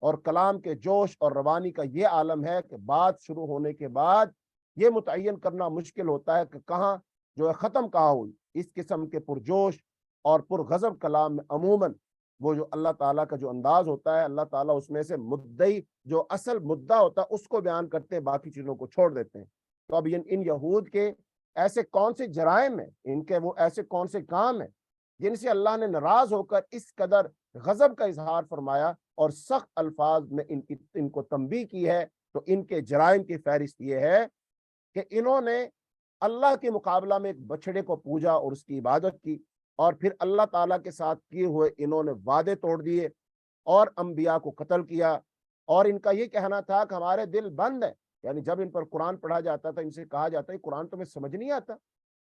اور کلام کے جوش اور روانی کا یہ عالم ہے کہ بات شروع ہونے کے بعد یہ متعین کرنا مشکل ہوتا ہے کہ کہاں جو ہے ختم کہاں ہوئی۔ اس قسم کے پرجوش اور پرغضب کلام میں عموماً وہ جو اللہ تعالیٰ کا جو انداز ہوتا ہے، اللہ تعالیٰ اس میں سے مدعی جو اصل مدعا ہوتا ہے اس کو بیان کرتے ہیں، باقی چیزوں کو چھوڑ دیتے ہیں۔ تو اب ان یہود کے ایسے کون سے جرائم ہیں، ان کے وہ ایسے کون سے کام ہیں جن سے اللہ نے ناراض ہو کر اس قدر غضب کا اظہار فرمایا اور سخت الفاظ میں ان کو تنبیہ کی ہے۔ تو ان کے جرائم کی فہرست یہ ہے کہ انہوں نے اللہ کے مقابلہ میں ایک بچڑے کو پوجا اور اس کی عبادت کی، اور پھر اللہ تعالیٰ کے ساتھ کیے ہوئے انہوں نے وعدے توڑ دیے اور انبیاء کو قتل کیا، اور ان کا یہ کہنا تھا کہ ہمارے دل بند ہے، یعنی جب ان پر قرآن پڑھا جاتا تھا ان سے کہا جاتا ہے قرآن تمہیں سمجھ نہیں آتا،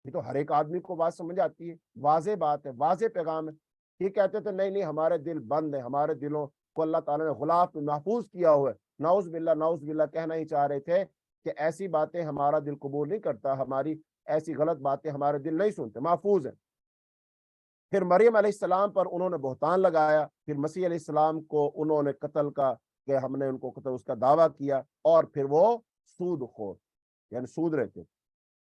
یہ تو ہر ایک آدمی کو بات سمجھ آتی ہے، واضح بات ہے، واضح پیغام ہے۔ یہ کہتے تھے نہیں نہیں ہمارے دل بند ہے، ہمارے دلوں کو اللہ تعالیٰ نے غلاف میں محفوظ کیا ہوا ہے۔ نعوذ باللہ کہنا ہی چاہ رہے تھے کہ ایسی باتیں ہمارا دل قبول نہیں کرتا، ہماری ایسی غلط باتیں ہمارے دل نہیں سنتے، محفوظ ہیں۔ پھر مریم علیہ السلام پر انہوں نے بہتان لگایا، پھر مسیح علیہ السلام کو انہوں نے قتل کا کہ ہم نے ان کو قتل اس کا دعویٰ کیا، اور پھر وہ سود خور یعنی سود رہتے۔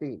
3,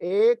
1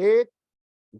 1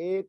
1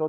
تو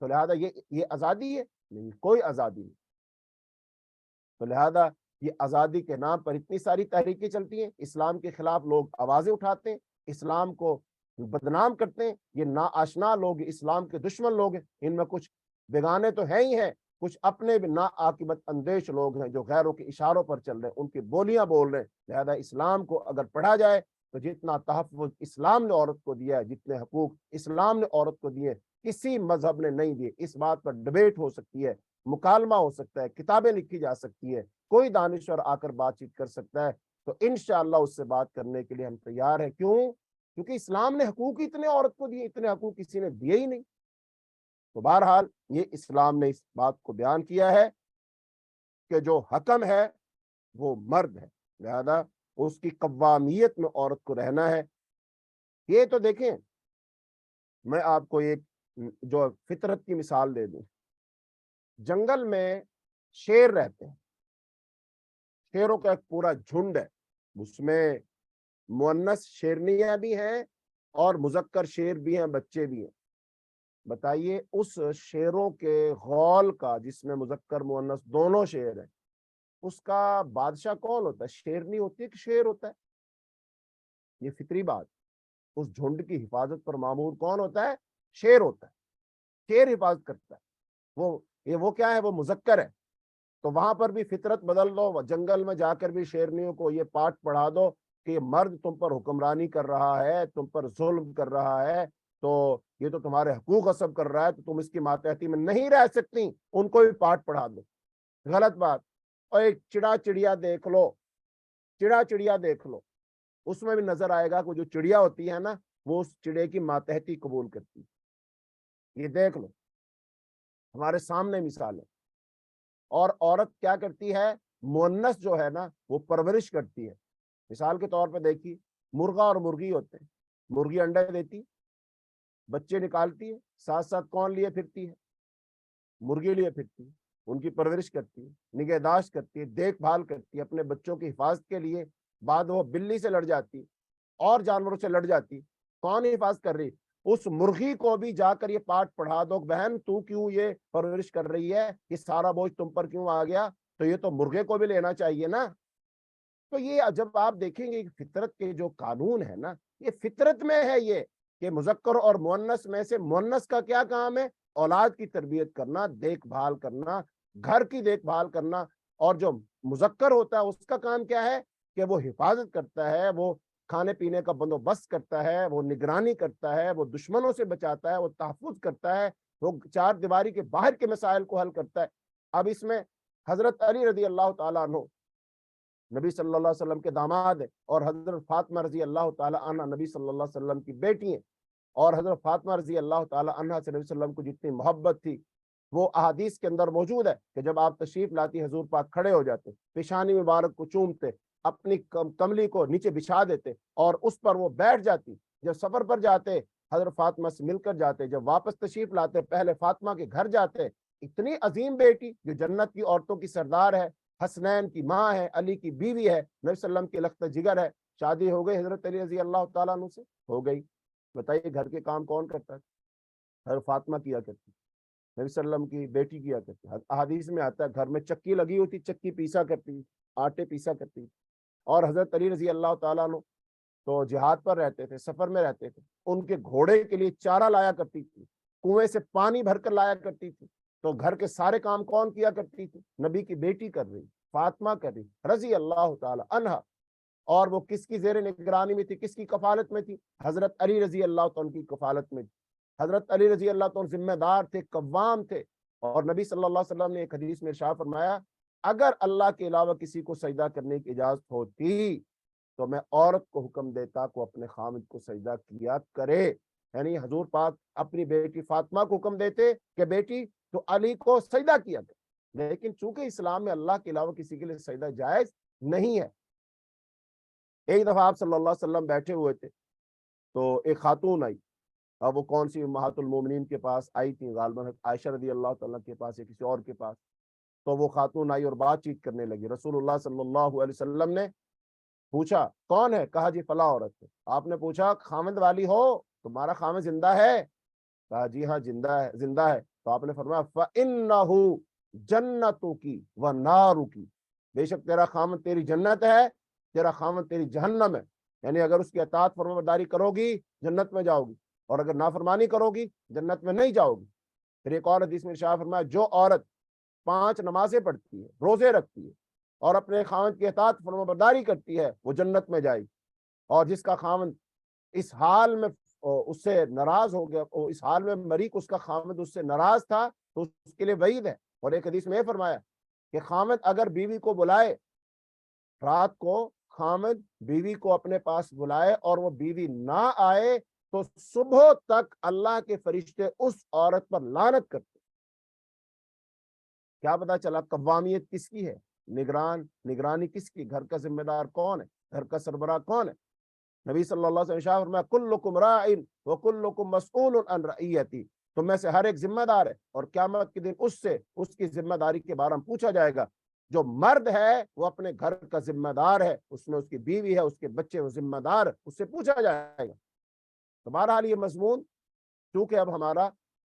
تو لہذا یہ آزادی ہے؟ نہیں، کوئی آزادی نہیں۔ تو لہذا یہ آزادی کے نام پر اتنی ساری تحریکیں چلتی ہیں، اسلام کے خلاف لوگ آوازیں اٹھاتے ہیں، اسلام کو بدنام کرتے ہیں، یہ ناآشنا لوگ، اسلام کے دشمن لوگ ہیں، ان میں کچھ بیگانے تو ہیں ہی ہیں، کچھ اپنے بھی ناعاقبت اندیش لوگ ہیں جو غیروں کے اشاروں پر چل رہے ہیں، ان کی بولیاں بول رہے ہیں۔ لہذا اسلام کو اگر پڑھا جائے تو جتنا تحفظ اسلام نے عورت کو دیا ہے، جتنے حقوق اسلام نے عورت کو دیے، کسی مذہب نے نہیں دیے۔ اس بات پر ڈبیٹ ہو سکتی ہے، مکالمہ ہو سکتا ہے، کتابیں لکھی جا سکتی ہے، کوئی دانشور آ کر بات چیت کر سکتا ہے، تو انشاءاللہ اس سے بات کرنے کے لیے ہم تیار ہیں۔ کیوں؟ کیونکہ اسلام نے حقوق اتنے عورت کو دیے، اتنے حقوق کسی نے دیے ہی نہیں۔ تو بہرحال یہ اسلام نے اس بات کو بیان کیا ہے کہ جو حکم ہے وہ مرد ہے، لہذا اس کی قوامیت میں عورت کو رہنا ہے۔ یہ تو دیکھیں، میں آپ کو ایک جو فطرت کی مثال دے دوں۔ جنگل میں شیر رہتے ہیں، شیروں کا ایک پورا جھنڈ ہے، اس میں مؤنث شیرنیاں بھی ہیں اور مذکر شیر بھی ہیں، بچے بھی ہیں۔ بتائیے اس شیروں کے غول کا، جس میں مذکر مؤنث دونوں شیر ہیں، اس کا بادشاہ کون ہوتا ہے؟ شیرنی ہوتی ہے کہ شیر ہوتا ہے؟ یہ فطری بات۔ اس جھنڈ کی حفاظت پر مامور کون ہوتا ہے؟ شیر ہوتا ہے، شیر حفاظت کرتا ہے۔ وہ کیا ہے؟ وہ مذکر ہے۔ تو وہاں پر بھی فطرت بدل دو، جنگل میں جا کر بھی شیرنیوں کو یہ پاٹ پڑھا دو کہ یہ مرد تم پر حکمرانی کر رہا ہے، تم پر ظلم کر رہا ہے، تو یہ تو تمہارے حقوق غصب کر رہا ہے، تو تم اس کی ماتحتی میں نہیں رہ سکتی، ان کو بھی پاٹ پڑھا دو۔ غلط بات۔ اور ایک چڑیا دیکھ لو، چڑیا دیکھ لو، اس میں بھی نظر آئے گا کہ جو چڑیا ہوتی ہے نا، وہ اس چڑے کی ماتحتی قبول کرتی ہے۔ یہ دیکھ لو، ہمارے سامنے مثال ہے۔ اور عورت کیا کرتی ہے؟ مؤنث جو ہے نا، وہ پرورش کرتی ہے۔ مثال کے طور پہ دیکھیے، مرغا اور مرغی ہوتے ہیں، مرغی انڈے دیتی، بچے نکالتی ہے، ساتھ ساتھ کون لیے پھرتی ہے؟ مرغی لیے پھرتی ہے، ان کی پرورش کرتی ہے، نگہداشت کرتی ہے، دیکھ بھال کرتی ہے، اپنے بچوں کی حفاظت کے لیے بعد وہ بلی سے لڑ جاتی اور جانوروں سے لڑ جاتی، کون حفاظت کر رہی؟ اس مرغی کو بھی جا کر یہ پاٹ پڑھا دو، بہن تو کیوں یہ پرورش کر رہی ہے، یہ سارا بوجھ تم پر کیوں آ گیا؟ تو یہ تو مرغے کو بھی لینا چاہیے نا۔ تو یہ جب آپ دیکھیں گے فطرت کے جو قانون ہے نا، یہ فطرت میں ہے، یہ کہ مذکر اور مؤنث میں سے مؤنث کا کیا کام ہے؟ اولاد کی تربیت کرنا، دیکھ بھال کرنا، گھر کی دیکھ بھال کرنا، اور جو مذکر ہوتا ہے اس کا کام کیا ہے؟ کہ وہ حفاظت کرتا ہے، وہ کھانے پینے کا بندوبست کرتا ہے، وہ نگرانی کرتا ہے، وہ دشمنوں سے بچاتا ہے، وہ تحفظ کرتا ہے، وہ چار دیواری کے باہر کے مسائل کو حل کرتا ہے۔ اب اس میں حضرت علی رضی اللہ تعالیٰ عنہ نبی صلی اللہ علیہ وسلم کے داماد ہیں، اور حضرت فاطمہ رضی اللہ تعالیٰ عنہ نبی صلی اللہ علیہ وسلم کی بیٹی ہیں، اور حضرت فاطمہ رضی اللہ تعالیٰ عنہ سے نبی صلی اللہ علیہ وسلم کو جتنی محبت تھی وہ احادیث کے اندر موجود ہے کہ جب آپ تشریف لاتی حضور پاک کھڑے ہو جاتے، پیشانی مبارک کو چومتے، اپنی کملی کو نیچے بچھا دیتے اور اس پر وہ بیٹھ جاتی۔ جب سفر پر جاتے حضرت فاطمہ سے مل کر جاتے، جب واپس تشریف لاتے پہلے فاطمہ کے گھر جاتے۔ اتنی عظیم بیٹی جو جنت کی عورتوں کی سردار ہے، حسنین کی ماں ہے، علی کی بیوی ہے، نبی صلی اللہ علیہ وسلم کی لخت جگر ہے، شادی ہو گئی حضرت علی رضی اللہ تعالیٰ عنہ سے؟ ہو گئی۔ بتائیے گھر کے کام کون کرتا ہے؟ حضرت فاطمہ کیا کرتی، نبی صلی اللہ علیہ وسلم کی بیٹی کیا کرتی۔ احادیث میں آتا ہے گھر میں چکی لگی ہوتی، چکی پیسا کرتی، آٹے پیسا کرتی۔ اور حضرت علی رضی اللہ تعالیٰ عنہ تو جہاد پر رہتے تھے، سفر میں رہتے تھے، ان کے گھوڑے کے لیے چارہ لایا کرتی تھی، کنویں سے پانی بھر کر لایا کرتی تھی۔ تو گھر کے سارے کام کون کیا کرتی تھی؟ نبی کی بیٹی کر رہی، فاطمہ کر رہی رضی اللہ تعالی عنہا۔ اور وہ کس کی زیر نگرانی میں تھی، کس کی کفالت میں تھی؟ حضرت علی رضی اللہ تعالیٰ کی کفالت میں تھی۔ حضرت علی رضی اللہ تعالیٰ ذمہ دار تھے، قوام تھے، اور نبی صلی اللہ علیہ وسلم نے ایک حدیث میں ارشاد فرمایا، اگر اللہ کے علاوہ کسی کو سجدہ کرنے کی اجازت ہوتی تو میں عورت کو حکم دیتا کو اپنے خامد کو سجدہ کیا کرے۔ یعنی حضور پاک اپنی بیٹی فاطمہ کو حکم دیتے کہ بیٹی تو علی کو سجدہ کیا کرے، لیکن چونکہ اسلام میں اللہ کے علاوہ کسی کے لیے سجدہ جائز نہیں ہے۔ ایک دفعہ آپ صلی اللہ علیہ وسلم بیٹھے ہوئے تھے تو ایک خاتون آئی، اب وہ کون سی امہات المومنین کے پاس آئی تھی، غالباً عائشہ رضی اللہ تعالیٰ کے پاس یا کسی اور کے پاس۔ تو وہ خاتون آئی اور بات چیت کرنے لگی۔ رسول اللہ صلی اللہ علیہ وسلم نے پوچھا کون ہے؟ کہا جی فلاں عورت ہے۔ آپ نے پوچھا خامد والی ہو، تمہارا خامد زندہ ہے؟ کہا جی ہاں زندہ ہے، زندہ ہے۔ تو آپ نے فرمایا فَإِنَّهُ جَنَّتُكِ وَنَارُكِ، بے شک تیرا خامد تیری جنت ہے، تیرا خامد تیری جہنم ہے، یعنی اگر اس کی اطاعت فرما برداری کرو گی جنت میں جاؤ گی، اور اگر نافرمانی کرو گی جنت میں نہیں جاؤ گی۔ پھر ایک اور حدیث میں ارشاد فرمایا جو عورت 5 نمازیں پڑھتی ہے، روزے رکھتی ہے اور اپنے خاوند کی اطاعت فرما برداری کرتی ہے وہ جنت میں جائے گی، اور جس کا خاوند اس حال میں اس سے ناراض ہو گیا، اس حال میں مری کہ اس کا خاوند اس سے ناراض تھا، تو اس کے لیے وعید ہے۔ اور ایک حدیث میں یہ فرمایا کہ خاوند اگر بیوی کو بلائے، رات کو خاوند بیوی کو اپنے پاس بلائے اور وہ بیوی نہ آئے تو صبح تک اللہ کے فرشتے اس عورت پر لعنت کرتے۔ کیا پتا چلا قوامیت کس کی ہے، نگرانی کس کی، گھر کا ذمہ دار کون ہے، گھر کا سربراہ کون ہے؟ نبی صلی اللہ علیہ وسلم فرمایا کلکم راعٍ وکلکم مسئول عن رعیتی، تم میں سے ہر ایک ذمہ دار ہے اور قیامت کے دن اس کی ذمہ داری کے بارے میں پوچھا جائے گا۔ جو مرد ہے وہ اپنے گھر کا ذمہ دار ہے، اس میں اس کی بیوی ہے، اس کے بچے وہ ذمہ دار ہے، اس سے پوچھا جائے گا۔ تو بہرحال یہ مضمون چونکہ اب ہمارا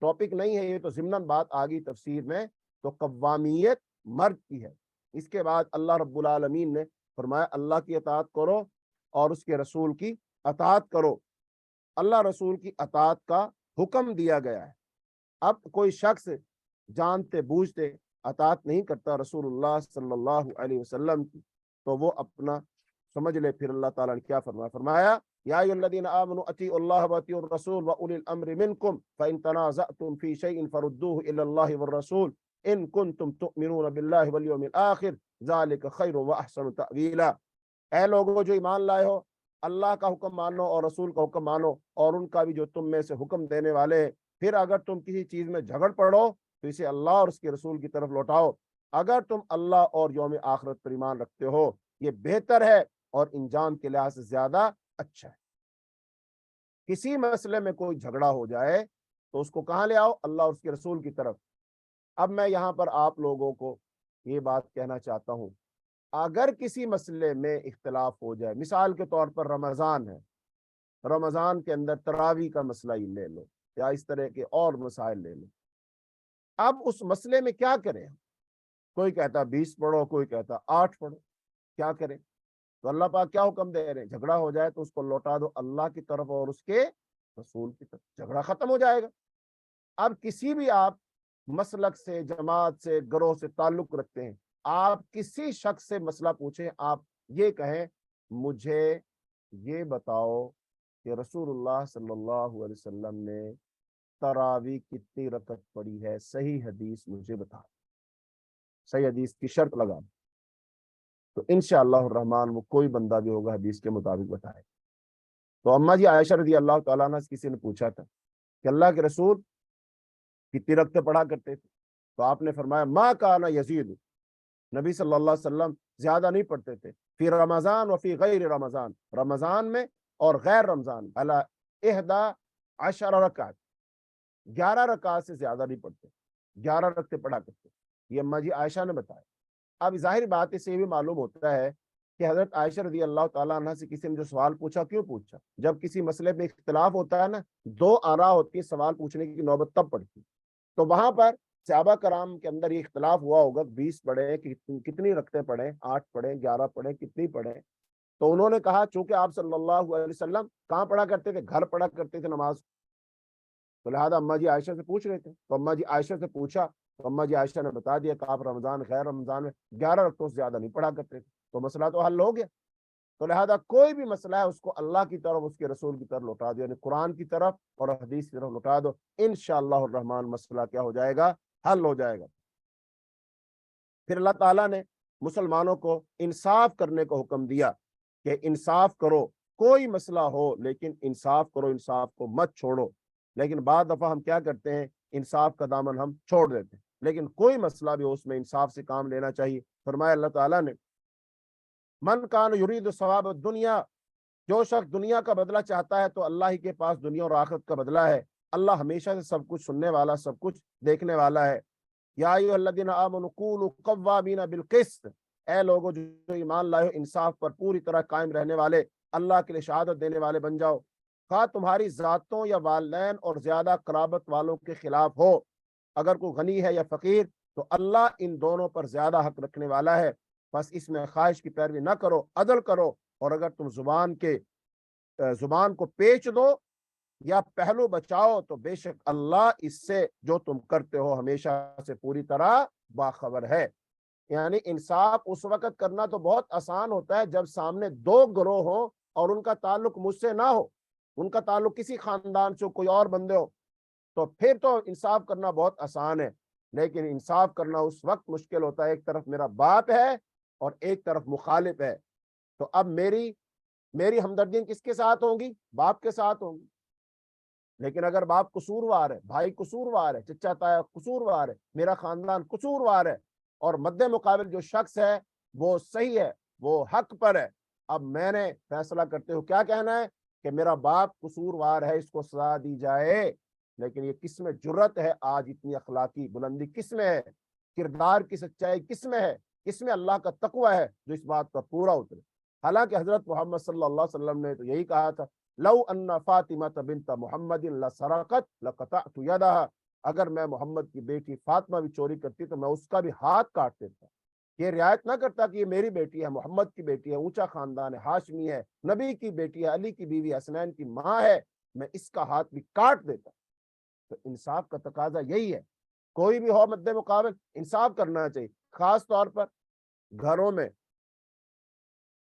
ٹاپک نہیں ہے، یہ تو ضمناً بات آگئی تفسیر میں، تو قوامیت مرد کی ہے۔ اس کے بعد اللہ رب العالمین نے فرمایا اللہ کی اطاعت کرو اور اس کے رسول کی اطاعت کرو۔ اللہ رسول کی اطاعت کا حکم دیا گیا ہے۔ اب کوئی شخص جانتے بوجھتے اطاعت نہیں کرتا رسول اللہ صلی اللہ علیہ وسلم کی، تو وہ اپنا سمجھ لے پھر اللہ تعالیٰ نے کیا فرمایا یا ایھا الذین آمنوا اطیعوا اللہ واطیعوا الرسول واولی الامر منکم فان تنازعتم فی شیء فردوه الی اللہ والرسول ان کنتم تؤمنون باللہ والیوم الآخر ذلک خیر واحسن تأویلا۔ اے لوگوں جو ایمان لائے ہو، اللہ کا حکم مانو اور رسول کا حکم مانو اور ان کا بھی جو تم میں سے حکم دینے والے ہیں، پھر اگر تم کسی چیز میں جھگڑ پڑو تو اسے اللہ اور اس کے رسول کی طرف لوٹاؤ، اگر تم اللہ اور یوم آخرت پر ایمان رکھتے ہو، یہ بہتر ہے اور انجام کے لحاظ سے زیادہ اچھا ہے۔ کسی مسئلے میں کوئی جھگڑا ہو جائے تو اس کو کہاں لے آؤ؟ اللہ اور اس کے رسول کی طرف۔ اب میں یہاں پر آپ لوگوں کو یہ بات کہنا چاہتا ہوں، اگر کسی مسئلے میں اختلاف ہو جائے، مثال کے طور پر رمضان ہے، رمضان کے اندر تراویح کا مسئلہ ہی لے لو یا اس طرح کے اور مسائل لے لو، اب اس مسئلے میں کیا کریں؟ کوئی کہتا 20 پڑھو، کوئی کہتا 8 پڑھو، کیا کریں؟ تو اللہ پاک کیا حکم دے رہے ہیں؟ جھگڑا ہو جائے تو اس کو لوٹا دو اللہ کی طرف اور اس کے رسول کی طرف، جھگڑا ختم ہو جائے گا۔ اب کسی بھی آپ مسلک سے، جماعت سے، گروہ سے تعلق رکھتے ہیں، آپ کسی شخص سے مسئلہ پوچھیں، آپ یہ کہیں مجھے یہ بتاؤ کہ رسول اللہ صلی اللہ علیہ وسلم نے تراویح کتنی رکعت پڑھی ہے، صحیح حدیث مجھے بتا، صحیح حدیث کی شرط لگا، تو انشاءاللہ الرحمن وہ کوئی بندہ بھی ہوگا حدیث کے مطابق بتائے۔ تو اماں جی عائشہ رضی اللہ تعالیٰ عنہ سے کسی نے پوچھا تھا کہ اللہ کے رسول کتنی رکعتیں پڑھا کرتے تھے، تو آپ نے فرمایا ما کان یزید، نبی صلی اللہ علیہ وسلم زیادہ نہیں پڑھتے تھے، فی رمضان و فی غیر رمضان، رمضان میں اور غیر رمضان، علی 11 رکعت، 11 رکعت سے زیادہ نہیں پڑھتے، 11 رکعتیں پڑھا کرتے، یہ اماں جی عائشہ نے بتایا۔ اب ظاہر بات اس سے یہ بھی معلوم ہوتا ہے کہ حضرت عائشہ رضی اللہ تعالیٰ عنہ سے کسی نے جو سوال پوچھا، کیوں پوچھا؟ جب کسی مسئلے میں اختلاف ہوتا ہے نا، 2 آراء ہوتی ہے، سوال پوچھنے کی نوبت تب پڑتی، تو وہاں پر صحابہ کرام کے اندر یہ اختلاف ہوا ہوگا 20 پڑھیں کہ کتنی رکعتیں پڑھیں، 8 پڑھیں، 11 پڑھیں، کتنی پڑھیں؟ تو انہوں نے کہا چونکہ آپ صلی اللہ علیہ وسلم کہاں پڑھا کرتے تھے؟ گھر پڑھا کرتے تھے نماز، تو لہٰذا اماں جی عائشہ سے پوچھ رہے تھے، تو اماں جی عائشہ سے پوچھا تو اماں جی عائشہ نے بتا دیا کہ آپ رمضان غیر رمضان میں 11 رکعتوں سے زیادہ نہیں پڑھا کرتے تھے، تو مسئلہ تو حل ہو گیا۔ تو لہذا کوئی بھی مسئلہ ہے اس کو اللہ کی طرف، اس کے رسول کی طرف لوٹا دو، یعنی قرآن کی طرف اور حدیث کی طرف لوٹا دو، انشاءاللہ الرحمن مسئلہ کیا ہو جائے گا؟ حل ہو جائے گا۔ پھر اللہ تعالیٰ نے مسلمانوں کو انصاف کرنے کو حکم دیا کہ انصاف کرو، کوئی مسئلہ ہو لیکن انصاف کرو، انصاف کو مت چھوڑو۔ لیکن بعض دفعہ ہم کیا کرتے ہیں؟ انصاف کا دامن ہم چھوڑ دیتے ہیں، لیکن کوئی مسئلہ بھی ہو اس میں انصاف سے کام لینا چاہیے۔ فرمایا اللہ تعالیٰ نے من کان یرید ثواب الدنیا، جو شخص دنیا کا بدلہ چاہتا ہے تو اللہ ہی کے پاس دنیا اور آخرت کا بدلہ ہے، اللہ ہمیشہ سے سب کچھ سننے والا، سب کچھ دیکھنے والا ہے۔ یا ایھا الذین آمنوا کونوا قوامین بالقسط، اے لوگوں جو ایمان لائے ہو انصاف پر پوری طرح قائم رہنے والے، اللہ کے لیے شہادت دینے والے بن جاؤ، خواہ تمہاری ذاتوں یا والدین اور زیادہ قرابت والوں کے خلاف ہو، اگر کوئی غنی ہے یا فقیر تو اللہ ان دونوں پر زیادہ حق رکھنے والا ہے، بس اس میں خواہش کی پیروی نہ کرو، عدل کرو، اور اگر تم زبان کو پیچ دو یا پہلو بچاؤ تو بے شک اللہ اس سے جو تم کرتے ہو ہمیشہ سے پوری طرح باخبر ہے۔ یعنی انصاف اس وقت کرنا تو بہت آسان ہوتا ہے جب سامنے دو گروہ ہوں اور ان کا تعلق مجھ سے نہ ہو، ان کا تعلق کسی خاندان سے کوئی اور بندے ہو، تو پھر تو انصاف کرنا بہت آسان ہے، لیکن انصاف کرنا اس وقت مشکل ہوتا ہے ایک طرف میرا باپ ہے اور ایک طرف مخالف ہے، تو اب میری ہمدردی کس کے ساتھ ہوں گی؟ باپ کے ساتھ ہوں گی۔ لیکن اگر باپ قصوروار ہے، بھائی قصوروار ہے، چچا تایا قصوروار ہے، میرا خاندان قصوروار ہے، اور مد مقابل جو شخص ہے وہ صحیح ہے، وہ حق پر ہے، اب میں نے فیصلہ کرتے ہو کیا کہنا ہے کہ میرا باپ قصوروار ہے، اس کو سزا دی جائے۔ لیکن یہ کس میں جرت ہے آج؟ اتنی اخلاقی بلندی کس میں ہے؟ کردار کی سچائی کس میں ہے؟ کس میں اللہ کا تقوی ہے جو اس بات پر پورا اترے؟ حالانکہ حضرت محمد صلی اللہ علیہ وسلم نے تو یہی کہا تھا، لو ان فاطمہ بنت محمد لسرقت لقطعت یدها، اگر میں محمد کی بیٹی فاطمہ بھی چوری کرتی تو میں اس کا بھی ہاتھ کاٹ دیتا۔ یہ رعایت نہ کرتا کہ یہ میری بیٹی ہے، محمد کی بیٹی ہے، اونچا خاندان ہے، ہاشمی ہے، نبی کی بیٹی ہے، علی کی بیوی، حسنین کی ماں ہے، میں اس کا ہاتھ بھی کاٹ دیتا۔ تو انصاف کا تقاضا یہی ہے، کوئی بھی ہو مد مقابل انصاف کرنا چاہیے۔ خاص طور پر گھروں میں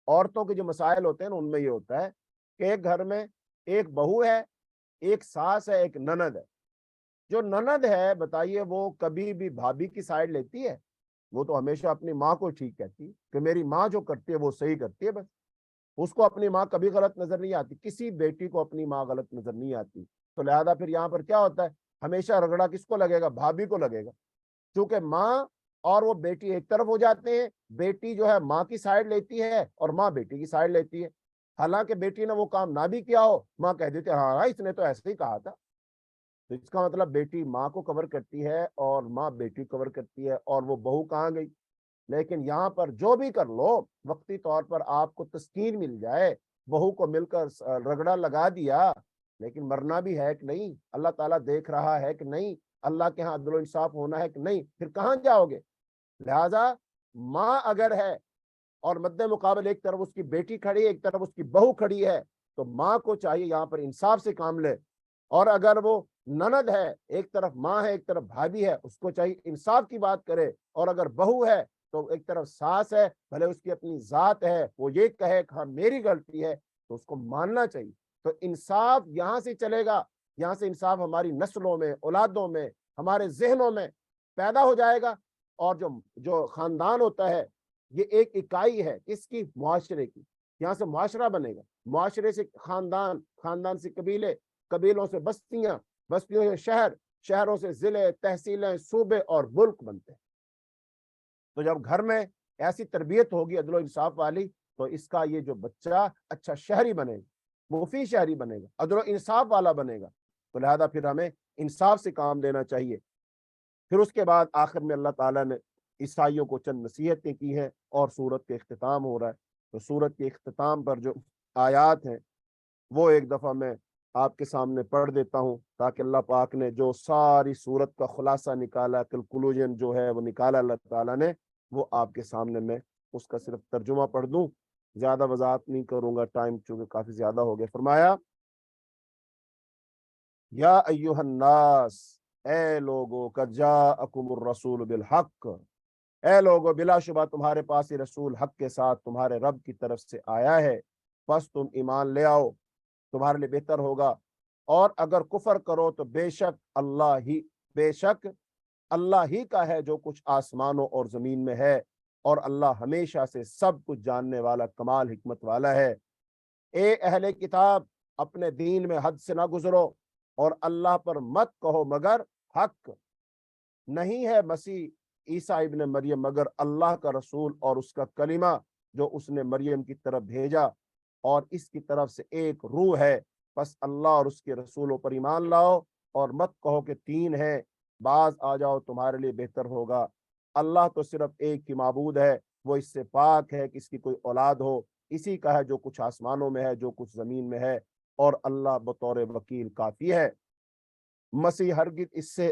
عورتوں کے جو مسائل ہوتے ہیں نا، ان میں یہ ہوتا ہے کہ ایک گھر میں ایک بہو ہے، ایک ساس ہے، ایک نند ہے۔ جو نند ہے بتائیے وہ کبھی بھی بھابھی کی سائڈ لیتی ہے؟ وہ تو ہمیشہ اپنی ماں کو ٹھیک کہتی ہے کہ میری ماں جو کرتی ہے وہ صحیح کرتی ہے، بس اس کو اپنی ماں کبھی غلط نظر نہیں آتی، کسی بیٹی کو اپنی ماں غلط نظر نہیں آتی۔ تو لہذا پھر یہاں پر کیا ہوتا ہے، ہمیشہ رگڑا کس کو لگے گا؟ بھابھی کو لگے گا، کیونکہ ماں اور وہ بیٹی ایک طرف ہو جاتے ہیں، بیٹی جو ہے ماں کی سائڈ لیتی ہے اور ماں بیٹی کی سائڈ لیتی ہے، حالانکہ بیٹی نے وہ کام نہ بھی کیا ہو، ماں کہہ دیتی ہے ہاں اس نے تو ایسے ہی کہا تھا۔ تو اس کا مطلب بیٹی ماں کو کور کرتی ہے اور ماں بیٹی کو کور کرتی ہے، اور وہ بہو کہاں گئی؟ لیکن یہاں پر جو بھی کر لو، وقتی طور پر آپ کو تسکین مل جائے، بہو کو مل کر رگڑا لگا دیا، لیکن مرنا بھی ہے کہ نہیں؟ اللہ تعالیٰ دیکھ رہا ہے کہ نہیں؟ اللہ کے ہاں عدل و انصاف ہونا ہے کہ نہیں؟ پھر کہاں جاؤ گے؟ لہذا ماں اگر ہے اور مد مقابل ایک طرف اس کی بیٹی کھڑی ہے، ایک طرف اس کی بہو کھڑی ہے، تو ماں کو چاہیے یہاں پر انصاف سے کام لے، اور اگر وہ نند ہے، ایک طرف ماں ہے ایک طرف بھابھی ہے، اس کو چاہیے انصاف کی بات کرے، اور اگر بہو ہے تو ایک طرف ساس ہے، بھلے اس کی اپنی ذات ہے، وہ یہ کہے کہ ہاں میری غلطی ہے، تو اس کو ماننا چاہیے۔ تو انصاف یہاں سے چلے گا، یہاں سے انصاف ہماری نسلوں میں، اولادوں میں، ہمارے ذہنوں میں پیدا ہو جائے گا، اور جو خاندان ہوتا ہے یہ ایک اکائی ہے، اس کی معاشرے کی، یہاں سے معاشرہ بنے گا، معاشرے سے خاندان، خاندان سے قبیلے، قبیلوں سے بستیاں، بستیوں سے شہر، شہروں سے ضلع، تحصیلیں، صوبے اور ملک بنتے ہیں۔ تو جب گھر میں ایسی تربیت ہوگی عدل و انصاف والی، تو اس کا یہ جو بچہ اچھا شہری بنے گا، مفید شہری بنے گا، عدل و انصاف والا بنے گا۔ تو لہذا پھر ہمیں انصاف سے کام لینا چاہیے۔ پھر اس کے بعد آخر میں اللہ تعالیٰ نے عیسائیوں کو چند نصیحتیں کی ہیں، اور سورت کے اختتام ہو رہا ہے، تو سورت کے اختتام پر جو آیات ہیں وہ ایک دفعہ میں آپ کے سامنے پڑھ دیتا ہوں، تاکہ اللہ پاک نے جو ساری سورت کا خلاصہ نکالا، کنکلوژن جو ہے وہ نکالا اللہ تعالیٰ نے، وہ آپ کے سامنے میں اس کا صرف ترجمہ پڑھ دوں، زیادہ وضاحت نہیں کروں گا، ٹائم چونکہ کافی زیادہ ہو گیا۔ فرمایا، یا ایوہ الناس، اے لوگو، قد جاءکم الرسول بالحق، اے لوگو بلا شبہ تمہارے پاس یہ رسول حق کے ساتھ تمہارے رب کی طرف سے آیا ہے، بس تم ایمان لے آؤ، تمہارے لیے بہتر ہوگا، اور اگر کفر کرو تو بے شک اللہ ہی کا ہے جو کچھ آسمانوں اور زمین میں ہے، اور اللہ ہمیشہ سے سب کچھ جاننے والا، کمال حکمت والا ہے۔ اے اہل کتاب، اپنے دین میں حد سے نہ گزرو، اور اللہ پر مت کہو مگر حق، نہیں ہے مسیح عیسیٰ ابن مریم مگر اللہ کا رسول اور اس کا کلمہ جو اس نے مریم کی طرف بھیجا، اور اس کی طرف سے ایک روح ہے، بس اللہ اور اس کے رسولوں پر ایمان لاؤ، اور مت کہو کہ تین ہے، بعض آ جاؤ تمہارے لیے بہتر ہوگا۔ اللہ تو صرف ایک ہی معبود ہے، وہ اس سے پاک ہے کہ اس کی کوئی اولاد ہو، اسی کا ہے جو کچھ آسمانوں میں ہے، جو کچھ زمین میں ہے، اور اللہ بطور وکیل کافی ہے۔ مسیح ہرگز اس سے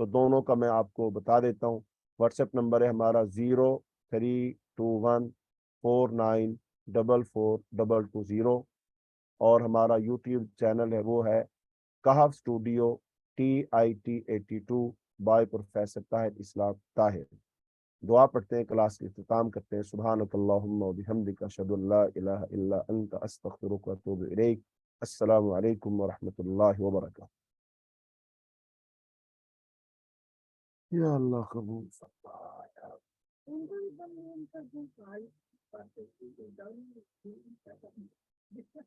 تو دونوں کا میں آپ کو بتا دیتا ہوں۔ واٹس ایپ نمبر ہے ہمارا 032149442220، اور ہمارا یوٹیوب چینل ہے وہ ہے Kahf studio TIT82 by professor Tahir Islam Tahir. دعا پڑھتے ہیں، کلاس کے اختتام کرتے ہیں۔ سبحانک اللہم و بحمدک، اشہد ان لا الہ الا انت، استغفرک و اتوب الیک۔ السلام علیکم ورحمۃ اللہ وبرکاتہ۔ یا اللہ قبول فرما،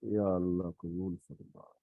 یا اللہ قبول فرما۔